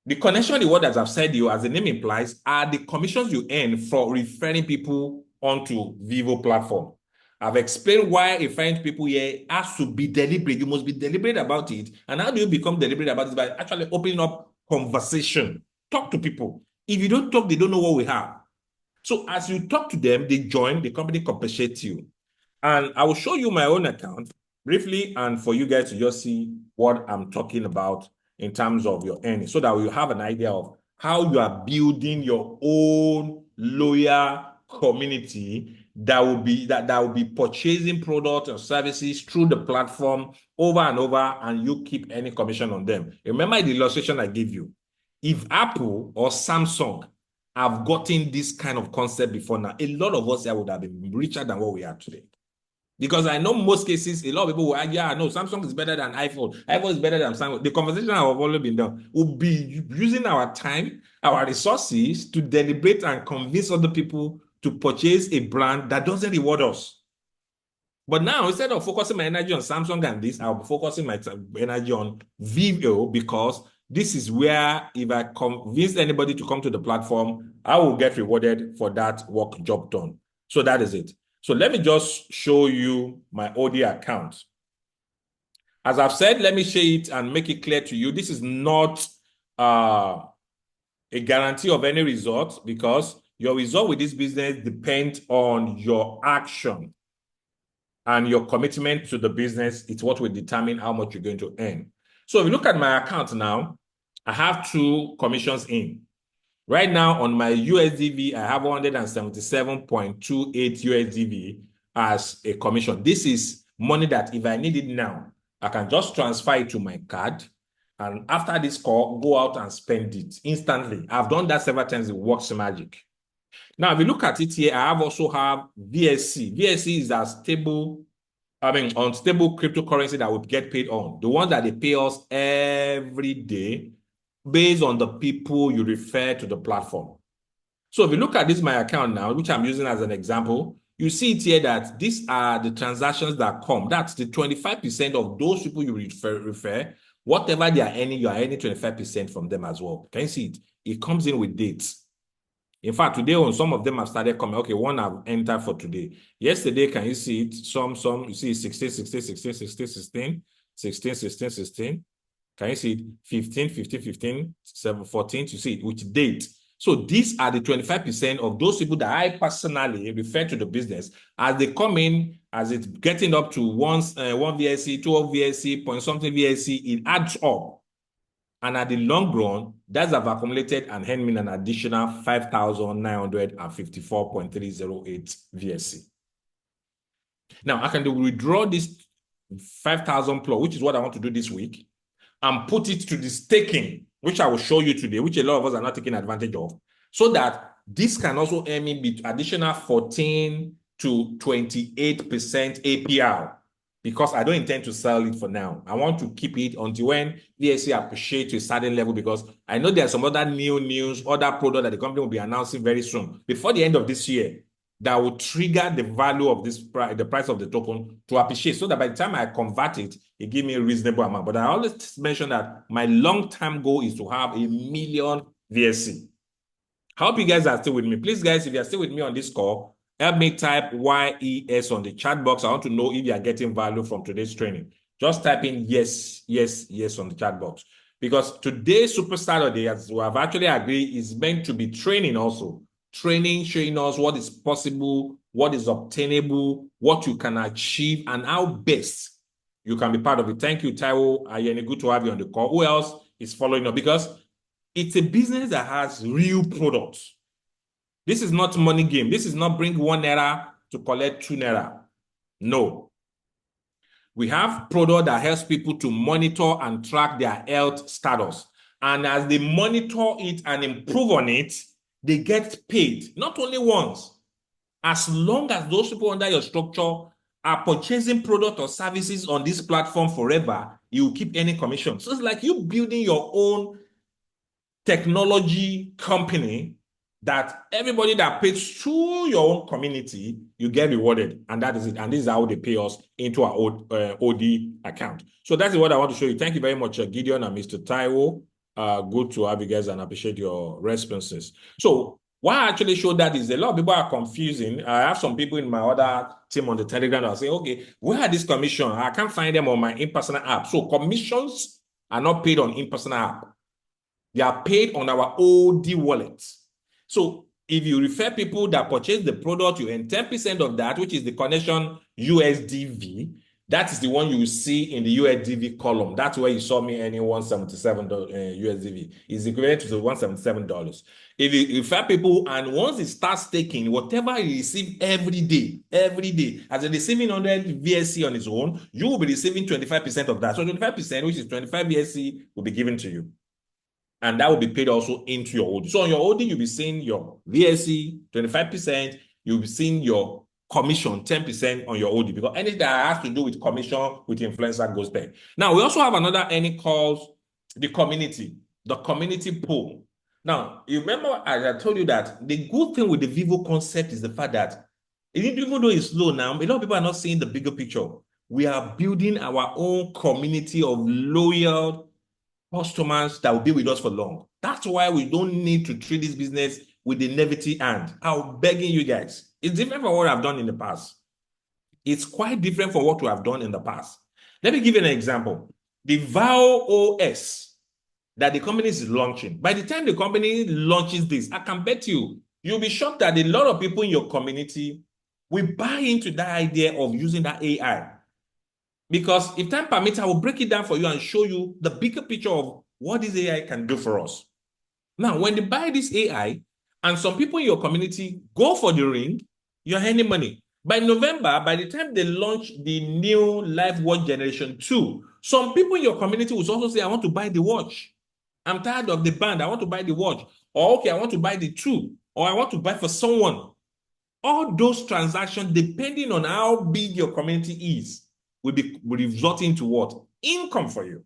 the connection reward, as I've said to you, as the name implies, are the commissions you earn for referring people onto VyVo platform. I've explained why referring people here has to be deliberate. You must be deliberate about it. And how do you become deliberate about it? By actually opening up conversation. Talk to people. If you don't talk, they don't know what we have. So as you talk to them, they join, the company compensates you. And I will show you my own account briefly, and for you guys to just see what I'm talking about in terms of your earnings, so that you have an idea of how you are building your own loyal community that will be purchasing products or services through the platform over and over, and you keep any commission on them. Remember the illustration I gave you. If Apple or Samsung have gotten this kind of concept before now, a lot of us here would have been richer than what we are today. Because I know most cases, a lot of people will argue, no, Samsung is better than iPhone. iPhone is better than Samsung. The conversation have already been done. We'll be using our time, our resources to deliberate and convince other people to purchase a brand that doesn't reward us. But now, instead of focusing my energy on Samsung and this, I'll be focusing my energy on VyVo, because this is where if I convince anybody to come to the platform, I will get rewarded for that work job done. So that is it. So let me just show you my OD account. As I've said, let me share it and make it clear to you. This is not a guarantee of any result, because your result with this business depends on your action and your commitment to the business. It's what will determine how much you're going to earn. So if you look at my account now, I have 2 commissions in. Right now on my USDV, I have 177.28 USDV as a commission. This is money that if I need it now, I can just transfer it to my card, and after this call, go out and spend it instantly. I've done that several times. It works magic. Now, if you look at it here, I also have VSC. VSC is a stable, unstable cryptocurrency that we get paid on. The one that they pay us every day, based on the people you refer to the platform. So if you look at this, my account now, which I'm using as an example, you see it here that these are the transactions that come. That's the 25% of those people you refer. Whatever they are earning, you are earning 25% from them as well. Can you see it? It comes in with dates. In fact, today on some of them have started coming. Okay, one I've entered for today. Yesterday, can you see it? Some, you see 16, 16, 16, 16, 16, 16, 16, 16. Can you see it? 15, 15, 15, 7, 14, you see it, which date. So these are the 25% of those people that I personally refer to the business as they come in, as it's getting up to one VSC, 12 VSC, point something VSC, it adds up. And at the long run, that's have accumulated and earned me an additional 5,954.308 VSC. Now, I can withdraw this 5,000 plus, which is what I want to do this week, and put it to the staking, which I will show you today, which a lot of us are not taking advantage of, so that this can also earn me additional 14 to 28% APR, because I don't intend to sell it for now. I want to keep it until when VSC appreciate to a certain level, because I know there are some other new news, other product that the company will be announcing very soon, before the end of this year, that will trigger the value of this price, the price of the token to appreciate, so that by the time I convert it, it gives me a reasonable amount. But I always mention that my long-term goal is to have 1 million VSC. I hope you guys are still with me. Please, guys, if you are still with me on this call, help me type YES on the chat box. I want to know if you are getting value from today's training. Just type in yes, yes, yes on the chat box. Because today's Super Saturday, as we have actually agreed, is meant to be training also. Training showing us what is possible, what is obtainable, what you can achieve, and how best you can be part of it. Thank you, Taiwo. Ayeni, good to have you on the call. Who else is following up? Because it's a business that has real products. This is not money game. This is not bring 1 naira to collect 2 naira. No. We have product that helps people to monitor and track their health status. And as they monitor it and improve on it, they get paid, not only once. As long as those people under your structure are purchasing product or services on this platform forever, you will keep earning commission. So it's like you building your own technology company that everybody that pays through your own community, you get rewarded. And that is it. And this is how they pay us into our OD account. So that's what I want to show you. Thank you very much, Gideon and Mr. Taiwo. Good to have you guys and appreciate your responses. So why I actually show that is a lot of people are confusing. I have some people in my other team on the Telegram that are saying, okay, where are these commissions? I can't find them on my in-personal app. So commissions are not paid on in-personal app. They are paid on our OD wallet. So if you refer people that purchase the product, you earn 10% of that, which is the connection USDV. That is the one you will see in the USDV column. That's where you saw me earning $177 USDV. It's equivalent to the $177. If you refer people and once it starts taking, whatever you receive every day, as a receiving 100 VSC on its own, you will be receiving 25% of that. So 25%, which is 25 VSC, will be given to you. And that will be paid also into your OD. So on your OD, you'll be seeing your VSC, 25%. You'll be seeing your commission, 10% on your OD, because anything that has to do with commission with influencer goes there. Now, we also have another earning called the community pool. Now, you remember as I told you that the good thing with the VyVo concept is the fact that even though it's slow now, a lot of people are not seeing the bigger picture. We are building our own community of loyal customers that will be with us for long. That's why we don't need to treat this business with a naivety hand. I'm begging you guys. It's different from what I've done in the past. It's quite different from what we have done in the past. Let me give you an example. The VyVo OS that the company is launching. By the time the company launches this, I can bet you'll be shocked that a lot of people in your community will buy into that idea of using that AI. Because if time permits, I will break it down for you and show you the bigger picture of what this AI can do for us. Now, when they buy this AI, and some people in your community go for the ring, you're earning money. By November, by the time they launch the new Live Watch Generation 2, some people in your community will also say, I want to buy the watch. I'm tired of the band. I want to buy the watch. Or, okay, I want to buy the two. Or I want to buy for someone. All those transactions, depending on how big your community is, will result into what? Income for you.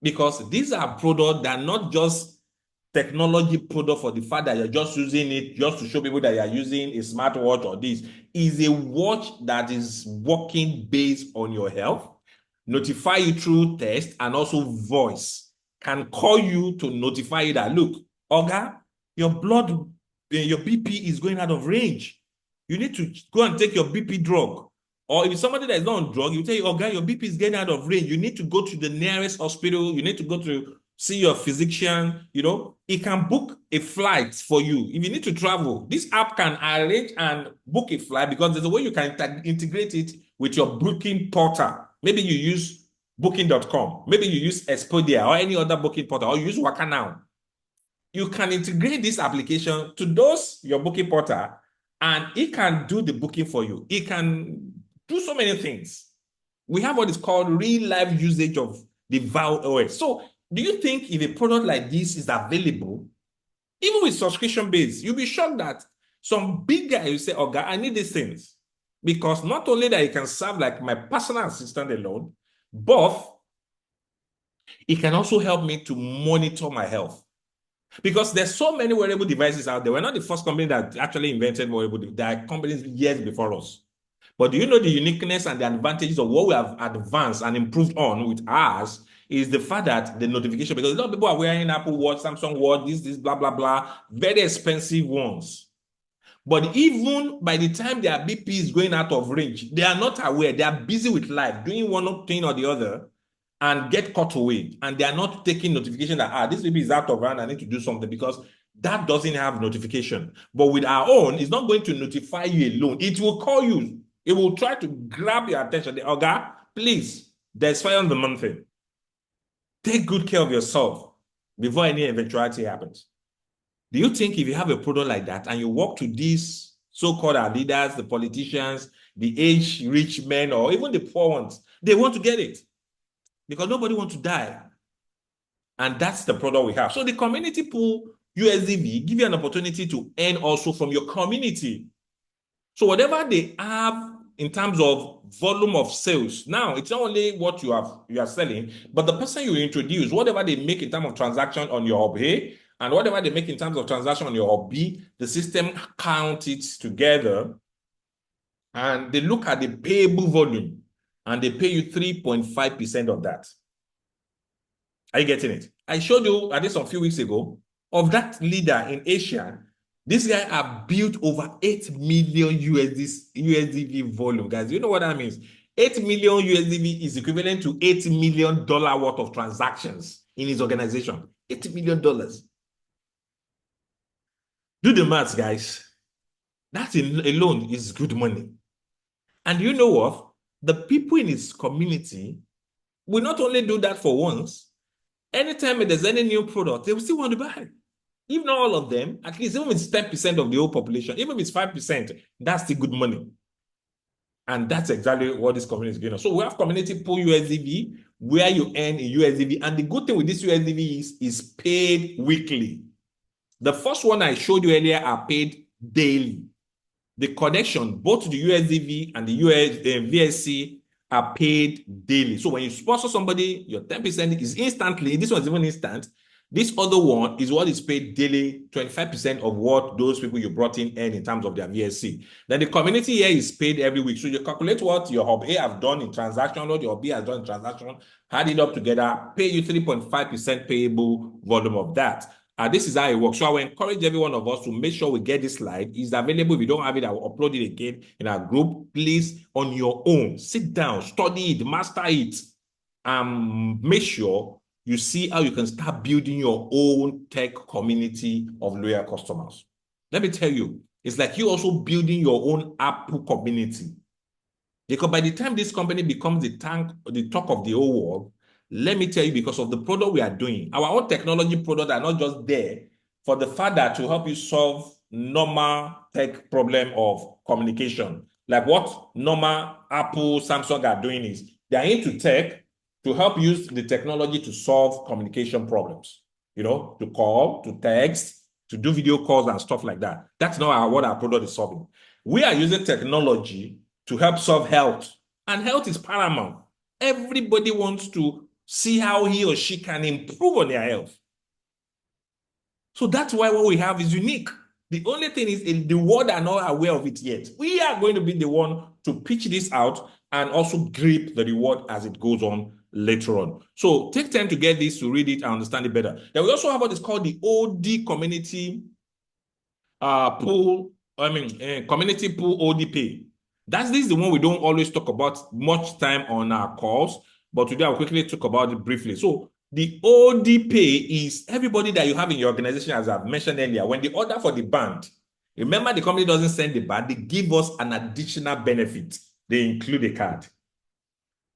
Because these are products that are not just technology product for the fact that you're just using it just to show people that you're using a smartwatch or this. Is a watch that is working based on your health, notify you through text, and also voice. Can call you to notify you that, look, Oga, your BP is going out of range. You need to go and take your BP drug. Or if it's somebody that is not on drug, you tell you, okay, your BP is getting out of range. You need to go to the nearest hospital. You need to go to see your physician, it can book a flight for you. If you need to travel, this app can arrange and book a flight because there's a way you can integrate it with your booking portal. Maybe you use booking.com. Maybe you use Expedia or any other booking portal, or you use Waka Now. You can integrate this application to your booking portal, and it can do the booking for you. It can do so many things. We have what is called real life usage of the VyVo OS. So do you think if a product like this is available, even with subscription base, you'll be shocked that some big guy will say, oh, God, I need these things. Because not only that it can serve like my personal assistant alone, but it can also help me to monitor my health. Because there's so many wearable devices out there. We're not the first company that actually invented wearable devices. There are companies years before us. But do you know the uniqueness and the advantages of what we have advanced and improved on with ours is the fact that the notification, because a lot of people are wearing Apple Watch, Samsung Watch, this, blah, blah, blah, very expensive ones. But even by the time their BP is going out of range, they are not aware. They are busy with life, doing one thing or the other, and get caught away. And they are not taking notification that, this baby is out of hand, I need to do something, because that doesn't have notification. But with our own, it's not going to notify you alone. It will call you. It will try to grab your attention. Oga, please, there's fire on the mountain. Take good care of yourself before any eventuality happens. Do you think if you have a product like that and you walk to these so-called leaders, the politicians, the age-rich men, or even the poor ones, they want to get it? Because nobody wants to die. And that's the product we have. So the community pool USDV give you an opportunity to earn also from your community. So whatever they have in terms of volume of sales, now it's not only what you are selling, but the person you introduce, whatever they make in terms of transaction on your hub A, and whatever they make in terms of transaction on your hub B, the system counts it together, and they look at the payable volume, and they pay you 3.5% of that. Are you getting it? I showed you, at least a few weeks ago, of that leader in Asia. This guy have built over 8 million USDV volume. Guys, you know what that means? 8 million USDV is equivalent to $8 million worth of transactions in his organization. $8 million. Do the maths, guys. That alone is good money. And you know what? The people in his community will not only do that for once. Anytime there's any new product, they will still want to buy. If not all of them, at least even if it's 10% of the whole population, even if it's 5%, that's still good money. And that's exactly what this community is doing. So we have community pool USDV where you earn in USDV. And the good thing with this USDV is paid weekly. The first one I showed you earlier are paid daily. The connection, both the USDV and the VSC are paid daily. So when you sponsor somebody, your 10% is instantly. This one is even instant. This other one is what is paid daily, 25% of what those people you brought in terms of their VSC. Then the community here is paid every week. So you calculate what your hub A have done in transaction, what your hub B has done in transaction, add it up together, pay you 3.5% payable volume of that. This is how it works. So I will encourage every one of us to make sure we get this slide. It's available. If you don't have it, I will upload it again in our group. Please, on your own, sit down, study it, master it, and make sure you see how you can start building your own tech community of loyal customers. Let me tell you, it's like you also building your own Apple community. Because by the time this company becomes the talk of the whole world, let me tell you, because of the product we are doing, our own technology products are not just there for the fact that to help you solve normal tech problem of communication. Like what normal Apple, Samsung are doing is they are into tech to help use the technology to solve communication problems. To call, to text, to do video calls and stuff like that. That's not what our product is solving. We are using technology to help solve health. And health is paramount. Everybody wants to see how he or she can improve on their health. So that's why what we have is unique. The only thing is the world are not aware of it yet. We are going to be the one to pitch this out and also grip the reward as it goes on later on. So take time to get this, to read it and understand it better. Then we also have what is called the OD community pool. Community pool OD pay. This is the one we don't always talk about much time on our calls, but today I'll quickly talk about it briefly. So The OD pay is everybody that you have in your organization, as I've mentioned earlier. When they order for the band, remember the company doesn't send the band, they give us an additional benefit. They include a card,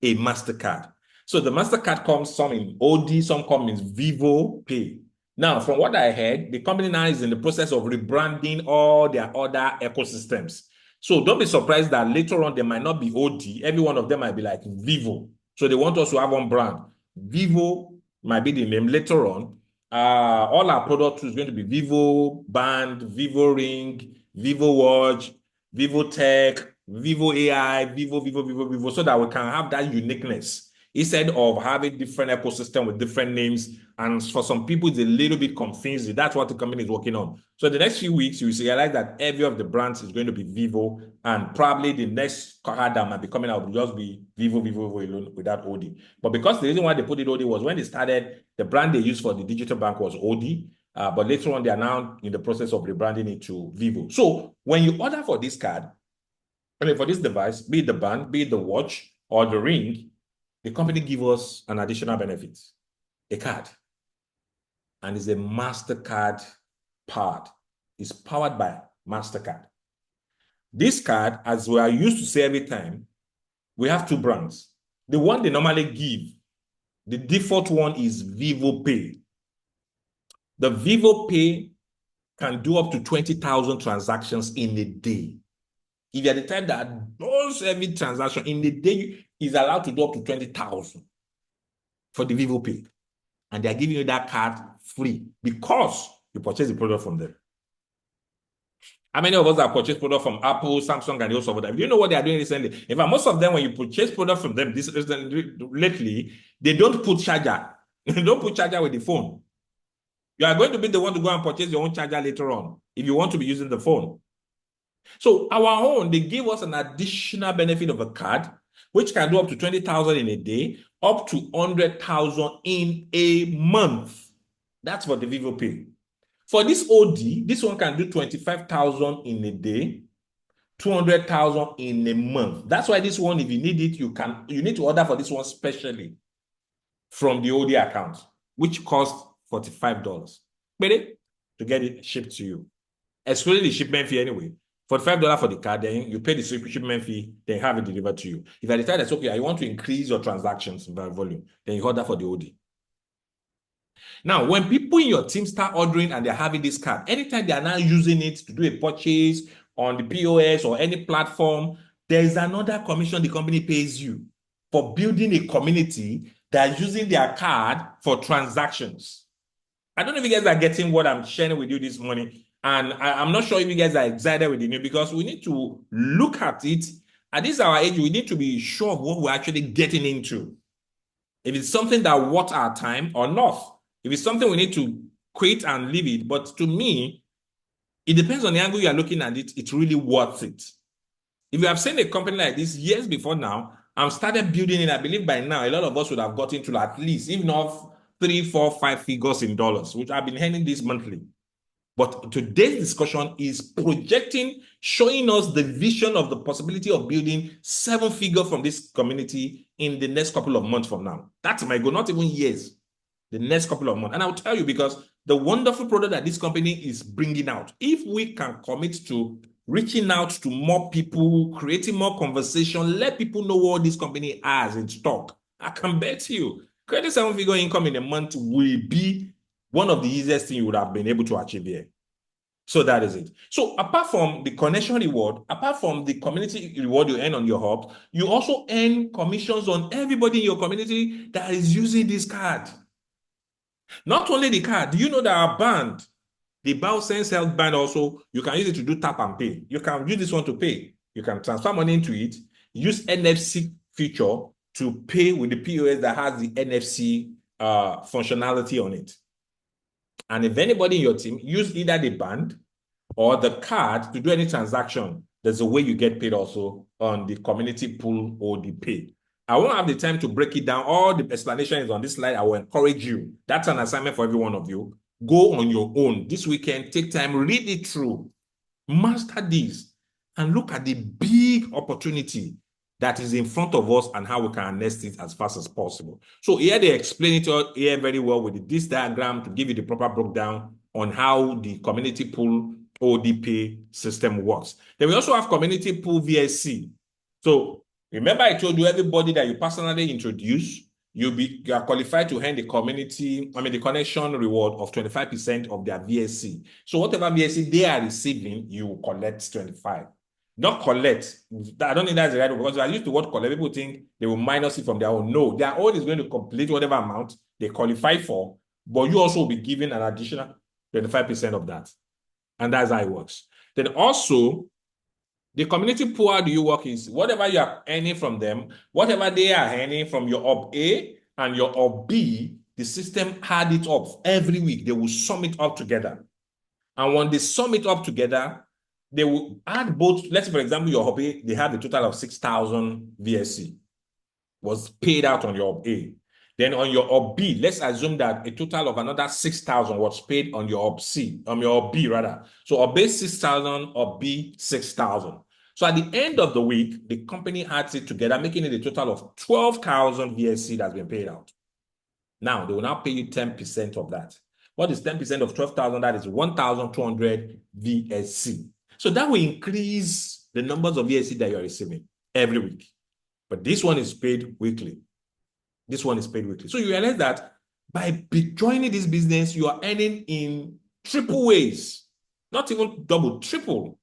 a MasterCard. So the MasterCard comes some in OD, some come in VyVo Pay. Now, from what I heard, the company now is in the process of rebranding all their other ecosystems. So don't be surprised that later on, they might not be OD. Every one of them might be like VyVo. So they want us to have one brand. VyVo might be the name later on. All our products is going to be VyVo Band, VyVo Ring, VyVo Watch, VyVo Tech, VyVo AI, VyVo, so that we can have that uniqueness instead of having different ecosystem with different names. And for some people, it's a little bit confusing. That's what the company is working on. So the next few weeks, you will realize that every of the brands is going to be VyVo, and probably the next card that might be coming out will just be VyVo alone without OD. But because the reason why they put it OD was when they started, the brand they used for the digital bank was OD. But later on, they are now in the process of rebranding it to VyVo. So when you order for this card, for this device, be it the band, be it the watch or the ring, the company gives us an additional benefit, a card. And it's a MasterCard powered. It's powered by MasterCard. This card, as we are used to say every time, we have two brands. The one they normally give, the default one is VyVo Pay. The VyVo Pay can do up to 20,000 transactions in a day. If you're the type that does every transaction in the day, is allowed to do up to 20,000 for the VyVo Pay. And they're giving you that card free because you purchase the product from them. How many of us have purchased product from Apple, Samsung, and also of them? Do you know what they are doing recently? In fact, most of them, when you purchase product from them lately, they don't put charger. They don't put charger with the phone. You are going to be the one to go and purchase your own charger later on if you want to be using the phone. So our own, they give us an additional benefit of a card, which can do up to 20,000 in a day, up to 100,000 in a month. That's for the VyVo Pay. For this OD, this one can do 25,000 in a day, 200,000 in a month. That's why this one, if you need it, you need to order for this one specially from the OD account, which costs $45 to get it shipped to you. Excluding the shipment fee anyway. $45 for the card, then you pay the shipment fee, then have it delivered to you. If you decide that's okay, I want to increase your transactions by volume, then you order for the OD. Now, when people in your team start ordering and they're having this card, anytime they are now using it to do a purchase on the POS or any platform, there is another commission the company pays you for building a community that is using their card for transactions. I don't know if you guys are getting what I'm sharing with you this morning. And I'm not sure if you guys are excited with the new, because we need to look at it. At this our age, we need to be sure of what we're actually getting into. If it's something that worth our time or not. If it's something we need to quit and leave it. But to me, it depends on the angle you are looking at it. It's really worth it. If you have seen a company like this years before now, and started building it, I believe by now, a lot of us would have gotten to at least, if not 3, 4, 5 figures in dollars, which I've been earning this monthly. But today's discussion is projecting, showing us the vision of the possibility of building 7 figures from this community in the next couple of months from now. That's my goal, not even years, the next couple of months. And I'll tell you, because the wonderful product that this company is bringing out, if we can commit to reaching out to more people, creating more conversation, let people know what this company has in stock, I can bet you, creating 7-figure income in a month will be one of the easiest things you would have been able to achieve here. So that is it. So apart from the connection reward, apart from the community reward you earn on your hub, you also earn commissions on everybody in your community that is using this card. Not only the card, do you know that our band, the BioSense Health Band also, you can use it to do tap and pay. You can use this one to pay. You can transfer money into it, use NFC feature to pay with the POS that has the NFC functionality on it. And if anybody in your team use either the band or the card to do any transaction, there's a way you get paid also on the community pool or the pay. I won't have the time to break it down. All the explanation is on this slide. I will encourage you. That's an assignment for every one of you. Go on your own this weekend, take time, read it through, master this, and look at the big opportunity that is in front of us and how we can harness it as fast as possible. So here they explain it all here very well with this diagram to give you the proper breakdown on how the community pool ODP system works. Then we also have community pool VSC. So remember I told you everybody that you personally introduce, you are qualified to earn the the connection reward of 25% of their VSC. So whatever VSC they are receiving, you collect 25. Not collect. I don't think that's the right word, because I used the word collect. People think they will minus it from their own. No, their own is going to complete whatever amount they qualify for, but you also will be given an additional 25% of that. And that's how it works. Then also, the community pool, how do you work is whatever you are earning from them, whatever they are earning from your OB A and your OB B, the system add it up every week. They will sum it up together. And when they sum it up together, they will add both. Let's say, for example, your OB A, they have a total of 6,000 VSC was paid out on your OB A. Then on your OB B, let's assume that a total of another 6,000 was paid on your OB C, on your OB B rather. So OB A 6,000, OB B 6,000. So at the end of the week, the company adds it together, making it a total of 12,000 VSC that's been paid out. Now, they will now pay you 10% of that. What is 10% of 12,000? That is 1,200 VSC. So that will increase the numbers of VSC that you are receiving every week. But this one is paid weekly. This one is paid weekly. So you realize that by joining this business, you are earning in triple ways, not even double, triple.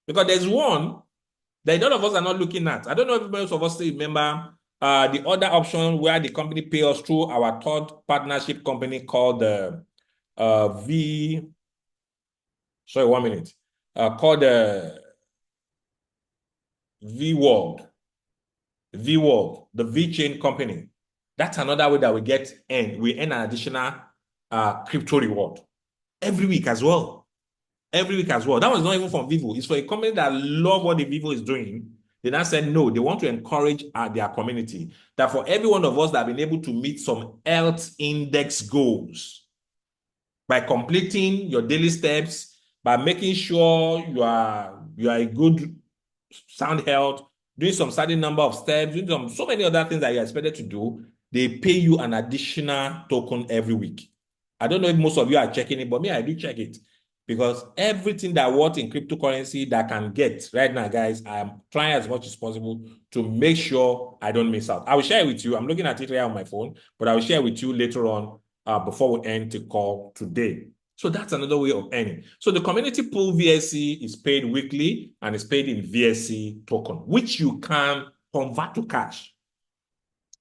Because there's one that a lot of us are not looking at. I don't know if most of us still remember the other option where the company pays us through our third partnership company called called VWorld, the V-Chain company. That's another way that we earn an additional crypto reward every week as well. Every week as well. That was not even from VyVo. It's for a company that love what the VyVo is doing. They now said, no, they want to encourage their community that for every one of us that have been able to meet some health index goals by completing your daily steps, by making sure you are a good sound health, doing some certain number of steps, doing so many other things that you're expected to do, they pay you an additional token every week. I don't know if most of you are checking it, but me, I do check it. Because everything that works in cryptocurrency that I can get right now, guys, I am trying as much as possible to make sure I don't miss out. I will share it with you. I'm looking at it right on my phone, but I will share with you later on before we end the call today. So that's another way of earning. So the community pool VSC is paid weekly and is paid in VSC token, which you can convert to cash.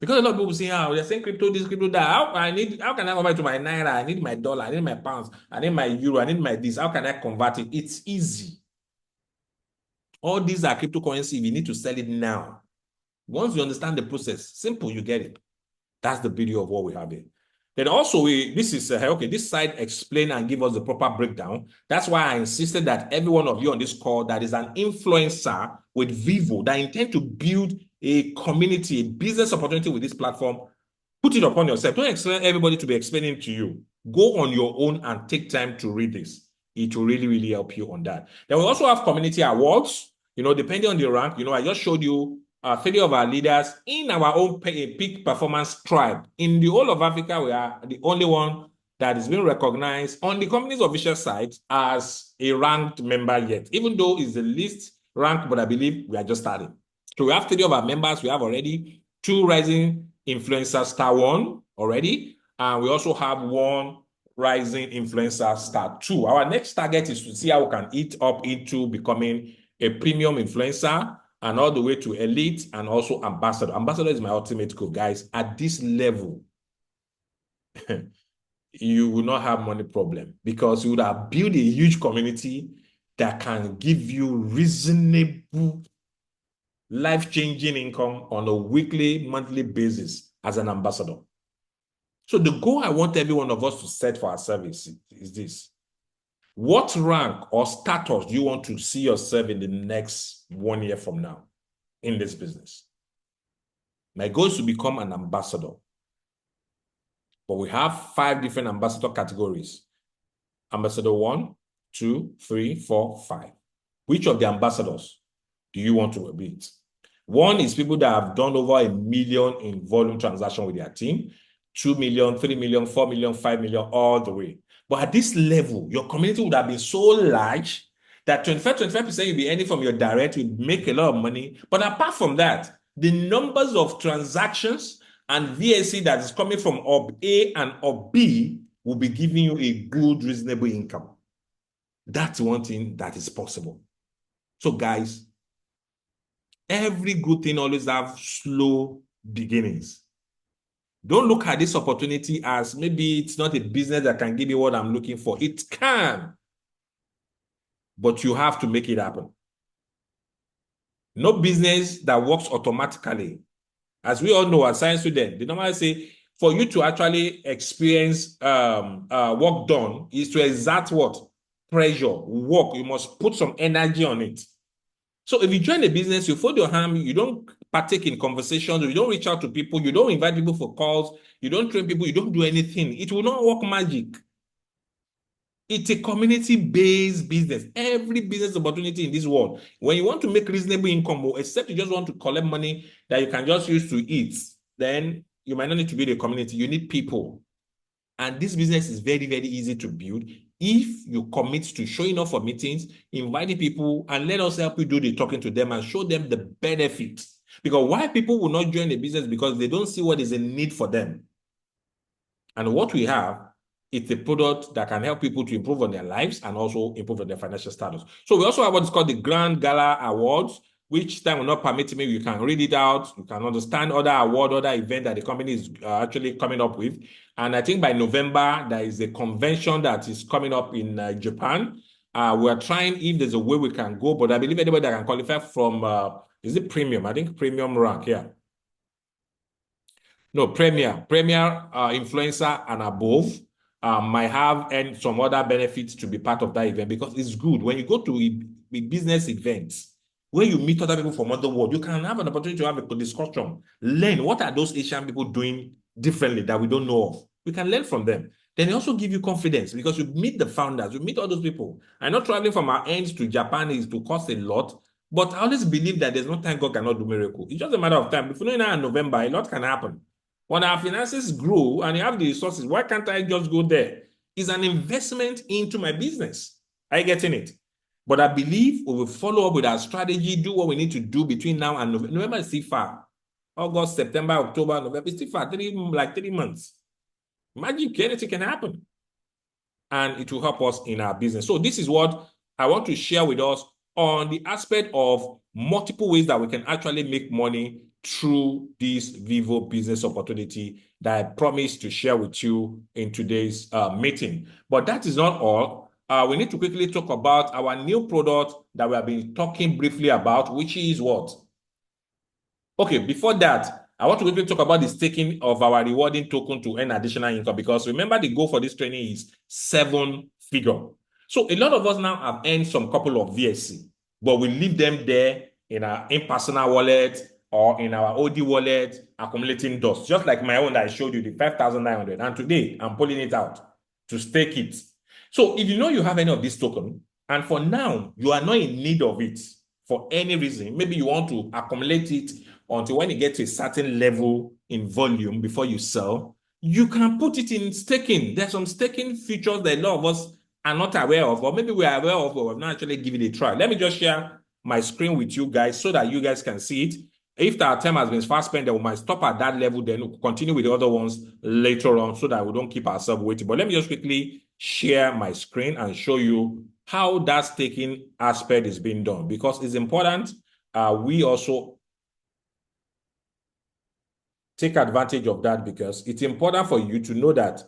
Because a lot of people say, they're saying crypto this, crypto that. How can I convert to my Naira? I need my dollar, I need my pounds, I need my euro, I need my this. How can I convert it? It's easy. All these are cryptocurrency. We need to sell it now. Once you understand the process, simple, you get it. That's the beauty of what we have here. Then also, this side explain and give us the proper breakdown. That's why I insisted that every one of you on this call that is an influencer with VyVo that intend to build a community, a business opportunity with this platform, put it upon yourself. Don't expect everybody to be explaining to you. Go on your own and take time to read this. It will really, really help you on that. Then we also have community awards, depending on the rank. I just showed you 3 of our leaders in our own peak performance tribe. In the whole of Africa, we are the only one that is being recognized on the company's official site as a ranked member yet, even though it's the least ranked, but I believe we are just starting. So we have 3 of our members. We have already 2 rising influencer star 1 already, and we also have 1 rising influencer star 2. Our next target is to see how we can eat up into becoming a premium influencer and all the way to elite and also ambassador. Ambassador is my ultimate goal, guys. At this level, you will not have money problem because you would have built a huge community that can give you reasonable life-changing income on a weekly, monthly basis as an ambassador. So the goal I want every one of us to set for ourselves is this. What rank or status do you want to see yourself in the next 1 year from now in this business? My goal is to become an ambassador. But we have 5 different ambassador categories. Ambassador 1, 2, 3, 4, 5. Which of the ambassadors do you want to be? One is people that have done over 1 million in volume transaction with their team, 2 million, 3 million, 4 million, 5 million, all the way. But at this level, your community would have been so large that 25% you'll be earning from your direct will make a lot of money. But apart from that, the numbers of transactions and VSC that is coming from Ob A and Ob B will be giving you a good, reasonable income. That's one thing that is possible. So guys, every good thing always have slow beginnings. Don't look at this opportunity as maybe it's not a business that can give you what I'm looking for. It can, but you have to make it happen. No business that works automatically. As we all know, as science students, they normally say, for you to actually experience work done is to exert what? Pressure, work. You must put some energy on it. So if you join a business, you fold your hand, you don't partake in conversations, you don't reach out to people, you don't invite people for calls, you don't train people, you don't do anything. It will not work magic. It's a community-based business. Every business opportunity in this world, when you want to make reasonable income, except you just want to collect money that you can just use to eat, then you might not need to build a community. You need people. And this business is very, very easy to build if you commit to showing up for meetings, inviting people, and let us help you do the talking to them and show them the benefits. Because why people will not join a business? Because they don't see what is a need for them. And what we have, it's a product that can help people to improve on their lives and also improve on their financial status. So we also have what is called the Grand Gala Awards, which time will not permit me. You can read it out. You can understand other award, other event that the company is actually coming up with. And I think by November, there is a convention that is coming up in Japan. We're trying if there's a way we can go, but I believe anybody that can qualify from, is it premium? I think premium rank, yeah. No, premier influencer and above might have and some other benefits to be part of that event because it's good. When you go to a business events where you meet other people from other world, you can have an opportunity to have a discussion, learn what are those Asian people doing differently that we don't know of. We can learn from them. Then they also give you confidence because you meet the founders, you meet all those people. I know traveling from our ends to Japan is to cost a lot, but I always believe that there's no time God cannot do miracle. It's just a matter of time. If you know now in November, a lot can happen. When our finances grow and you have the resources, why can't I just go there? It's an investment into my business. Are you getting it? But I believe we will follow up with our strategy, do what we need to do between now and November. November is still far. August, September, October, November is still far. Like 3 months. Imagine anything can happen. And it will help us in our business. So this is what I want to share with us on the aspect of multiple ways that we can actually make money through this VyVo business opportunity that I promised to share with you in today's meeting. But that is not all. We need to quickly talk about our new product that we have been talking briefly about, which is what? Okay, before that, I want to quickly talk about the staking of our rewarding token to earn additional income because remember the goal for this training is 7-figure. So a lot of us now have earned some couple of VSC, but we leave them there in our impersonal wallet or in our OD wallet, accumulating dust, just like my own that I showed you, the 5,900. And today, I'm pulling it out to stake it. So if you know you have any of this token, and for now, you are not in need of it for any reason, maybe you want to accumulate it until when you get to a certain level in volume before you sell, you can put it in staking. There's some staking features that a lot of us are not aware of, or maybe we are aware of, but we've not actually given it a try. Let me just share my screen with you guys so that you guys can see it. If our time has been fast spent, then we might stop at that level, then we'll continue with the other ones later on so that we don't keep ourselves waiting. But let me just quickly share my screen and show you how that staking aspect is being done because it's important. We also take advantage of that because it's important for you to know that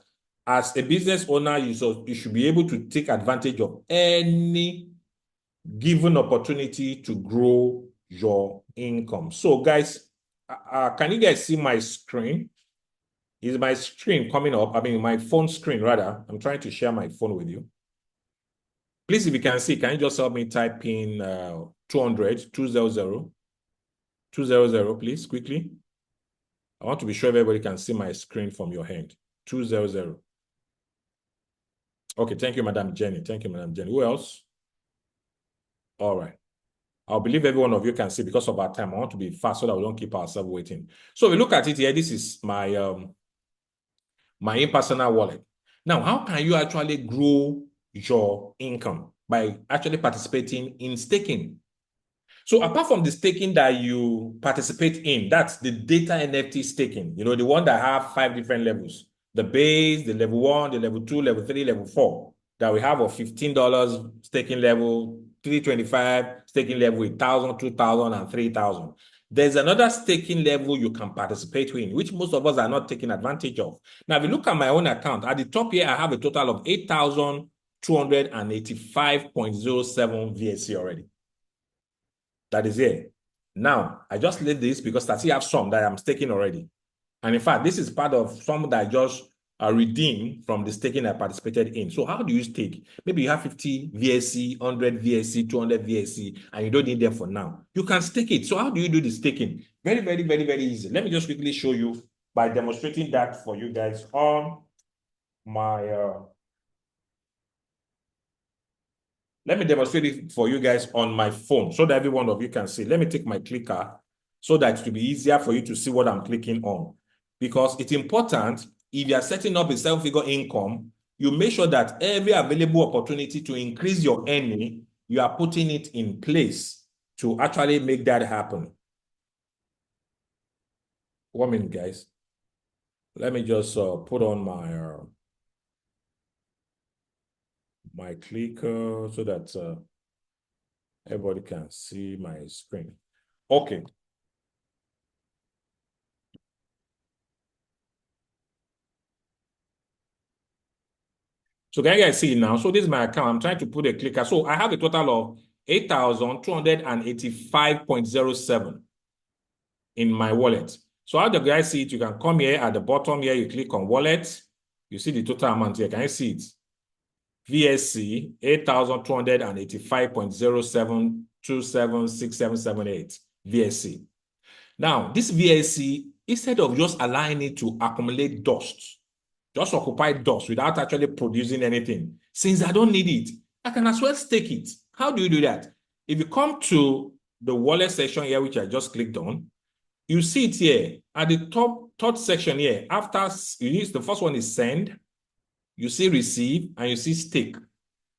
as a business owner, you should be able to take advantage of any given opportunity to grow your income. So guys, can you guys see my screen? Is my screen coming up? I mean, my phone screen rather. I'm trying to share my phone with you. Please, if you can see, can you just help me type in 200, 200, please, quickly. I want to be sure everybody can see my screen from your hand. 200. Okay, thank you, Madam Jenny. Thank you, Madam Jenny. Who else? All right. I'll believe every one of you can see because of our time. I want to be fast so that we don't keep ourselves waiting. So we look at it here. This is my my impersonal wallet. Now, how can you actually grow your income? By actually participating in staking. So apart from the staking that you participate in, that's the data NFT staking, you know, the one that have 5 different levels. The base, the level 1, the level 2, level 3, level 4 that we have of $15 staking level, 325 staking level, 1,000, 2,000, and 3,000. There's another staking level you can participate in, which most of us are not taking advantage of. Now, if you look at my own account, at the top here, I have a total of 8,285.07 VSC already. That is here. Now, I just leave this because I still have some that I'm staking already. And in fact, this is part of some that I just redeemed from the staking I participated in. So how do you stake? Maybe you have 50 VSC, 100 VSC, 200 VSC, and you don't need them for now. You can stake it. So how do you do the staking? Very, very, very, very easy. Let me just quickly show you by demonstrating that for you guys on my... Let me demonstrate it for you guys on my phone so that every one of you can see. Let me take my clicker so that it will be easier for you to see what I'm clicking on. Because it's important, if you are setting up a 7-figure income, you make sure that every available opportunity to increase your earning, you are putting it in place to actually make that happen. 1 minute, guys. Let me just put on my clicker so that everybody can see my screen. Okay. So can you guys see it now? So this is my account. I'm trying to put a clicker. So I have a total of 8,285.07 in my wallet. So how do you guys see it? You can come here at the bottom here. You click on wallet. You see the total amount here. Can you see it? VSC 8,285.07276778 VSC. Now, this VSC, instead of just allowing it to accumulate dust, just occupy dust without actually producing anything, since I don't need it, I can as well stake it. How do you do that? If you come to the wallet section here, which I just clicked on, you see it here at the top third section here. After you use the first one is send, you see receive, and you see stake.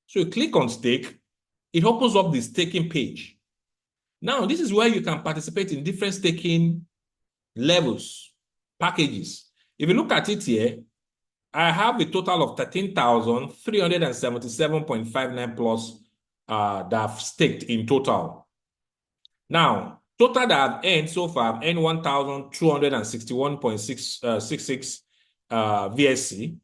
So you click on stake, it opens up the staking page. Now, this is where you can participate in different staking levels, packages. If you look at it here, I have a total of 13,377.59 plus that I've staked in total. Now, total that I've earned so far, I've earned 1,261.66 VSC.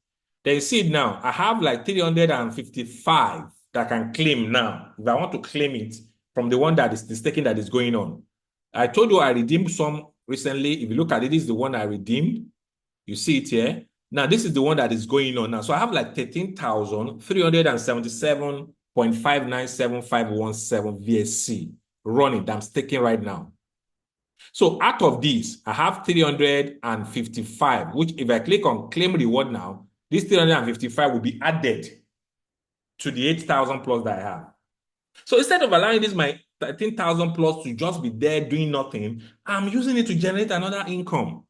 Then you see it now, I have like 355 that I can claim now. If I want to claim it from the one that is the staking that is going on. I told you I redeemed some recently. If you look at it, this is the one I redeemed. You see it here. Now, this is the one that is going on now. So I have like 13,377.597517 VSC running that I'm staking right now. So out of these, I have 355, which if I click on claim reward now, this 355 will be added to the 8,000 plus that I have. So instead of allowing this my 13,000 plus to just be there doing nothing, I'm using it to generate another income.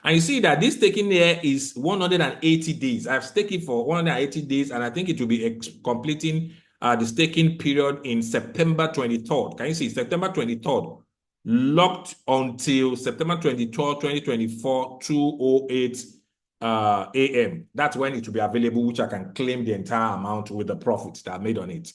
And you see that this staking here is 180 days. I've staked it for 180 days, and I think it will be completing the staking period in September 23rd. Can you see September 23rd? Locked until September 23rd, 2024, 2:08 a.m. That's when it will be available, which I can claim the entire amount with the profits that I made on it.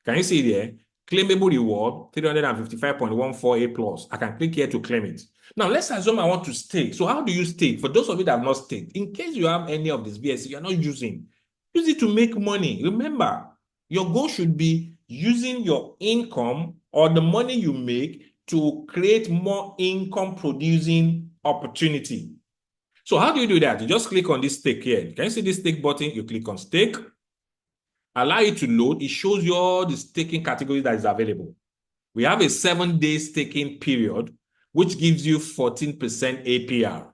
Can you see there? Claimable reward, 355.148 plus. I can click here to claim it. Now, let's assume I want to stake. So how do you stake? For those of you that have not staked, in case you have any of this VSC you're not using, use it to make money. Remember, your goal should be using your income or the money you make to create more income-producing opportunity. So how do you do that? You just click on this stake here. Can you see this stake button? You click on stake. Allow it to load. It shows you all the staking categories that is available. We have a 7-day staking period, which gives you 14% APR.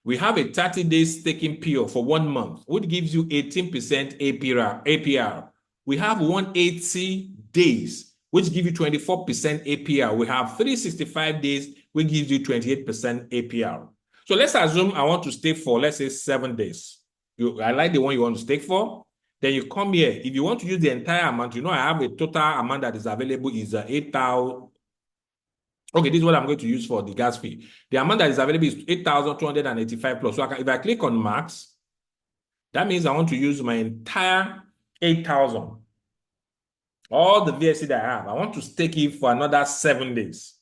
We have a 30-day staking period for 1 month, which gives you 18% APR. We have 180 days, which give you 24% APR. We have 365 days, which gives you 28% APR. So let's assume I want to stake for, let's say, 7 days. I like the one you want to stake for. Then you come here. If you want to use the entire amount, I have a total amount that is available is 8,000. Okay, this is what I'm going to use for the gas fee. The amount that is available is 8,285 plus. So if I click on max, that means I want to use my entire 8,000. All the VSC that I have, I want to stake it for another 7 days.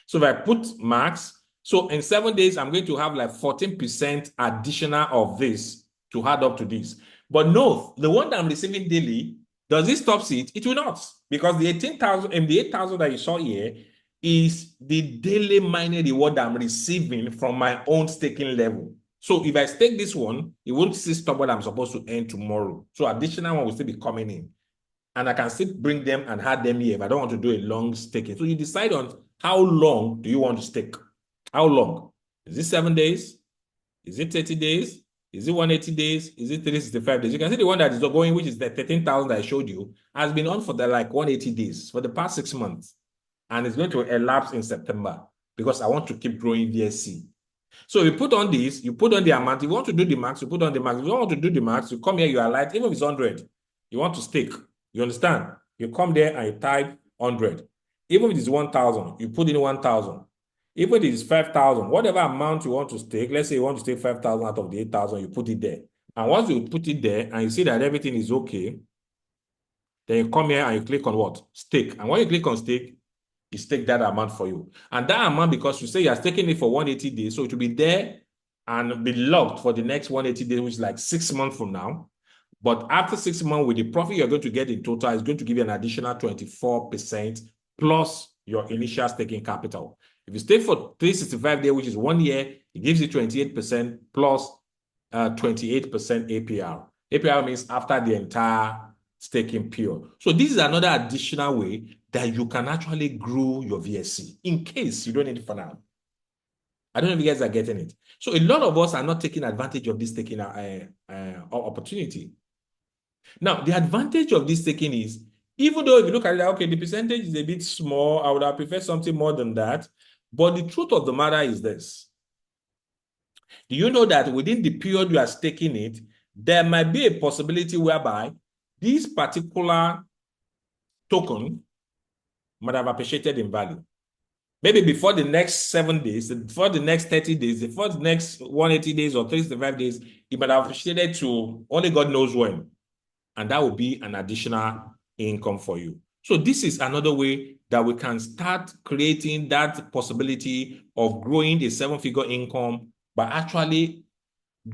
So if I put max, so in 7 days, I'm going to have like 14% additional of this to add up to this. But no, the one that I'm receiving daily, does it stop it? It will not, because the 18,000 and the 8,000 that you saw here is the daily mining reward that I'm receiving from my own staking level. So if I stake this one, it won't still stop what I'm supposed to earn tomorrow. So additional one will still be coming in. And I can still bring them and add them here if I don't want to do a long staking. So you decide on how long do you want to stake? How long? Is it 7 days? Is it 30 days? Is it 180 days? Is it 365 days? You can see the one that is going, which is the 13,000 I showed you, has been on for the like 180 days for the past 6 months. And it's going to elapse in September because I want to keep growing VSC. So you put on this, you put on the amount. If you want to do the max, you put on the max. If you don't want to do the max, you come here, you highlight, even if it's 100, you want to stake. You understand? You come there and you type 100. Even if it's 1,000, you put in 1,000. Even if it's 5,000, whatever amount you want to stake, let's say you want to stake 5,000 out of the 8,000, you put it there. And once you put it there and you see that everything is okay, then you come here and you click on what? Stake. And when you click on stake, you stake that amount for you. And that amount, because you say you're staking it for 180 days, so it will be there and be locked for the next 180 days, which is like 6 months from now. But after 6 months, with the profit you're going to get in total, is going to give you an additional 24% plus your initial staking capital. If you stake for 365 days, which is 1 year, it gives you 28% plus 28% APR. APR means after the entire staking period. So this is another additional way that you can actually grow your VSC in case you don't need it for now. I don't know if you guys are getting it. So a lot of us are not taking advantage of this staking opportunity. Now, the advantage of this staking is, even though if you look at it, okay, the percentage is a bit small, I would have preferred something more than that. But the truth of the matter is this. Do you know that within the period you are staking it, there might be a possibility whereby this particular token might have appreciated in value? Maybe before the next 7 days, before the next 30 days, before the next 180 days or 365 days, it might have appreciated to only God knows when. And that will be an additional income for you. So this is another way that we can start creating that possibility of growing a 7-figure income by actually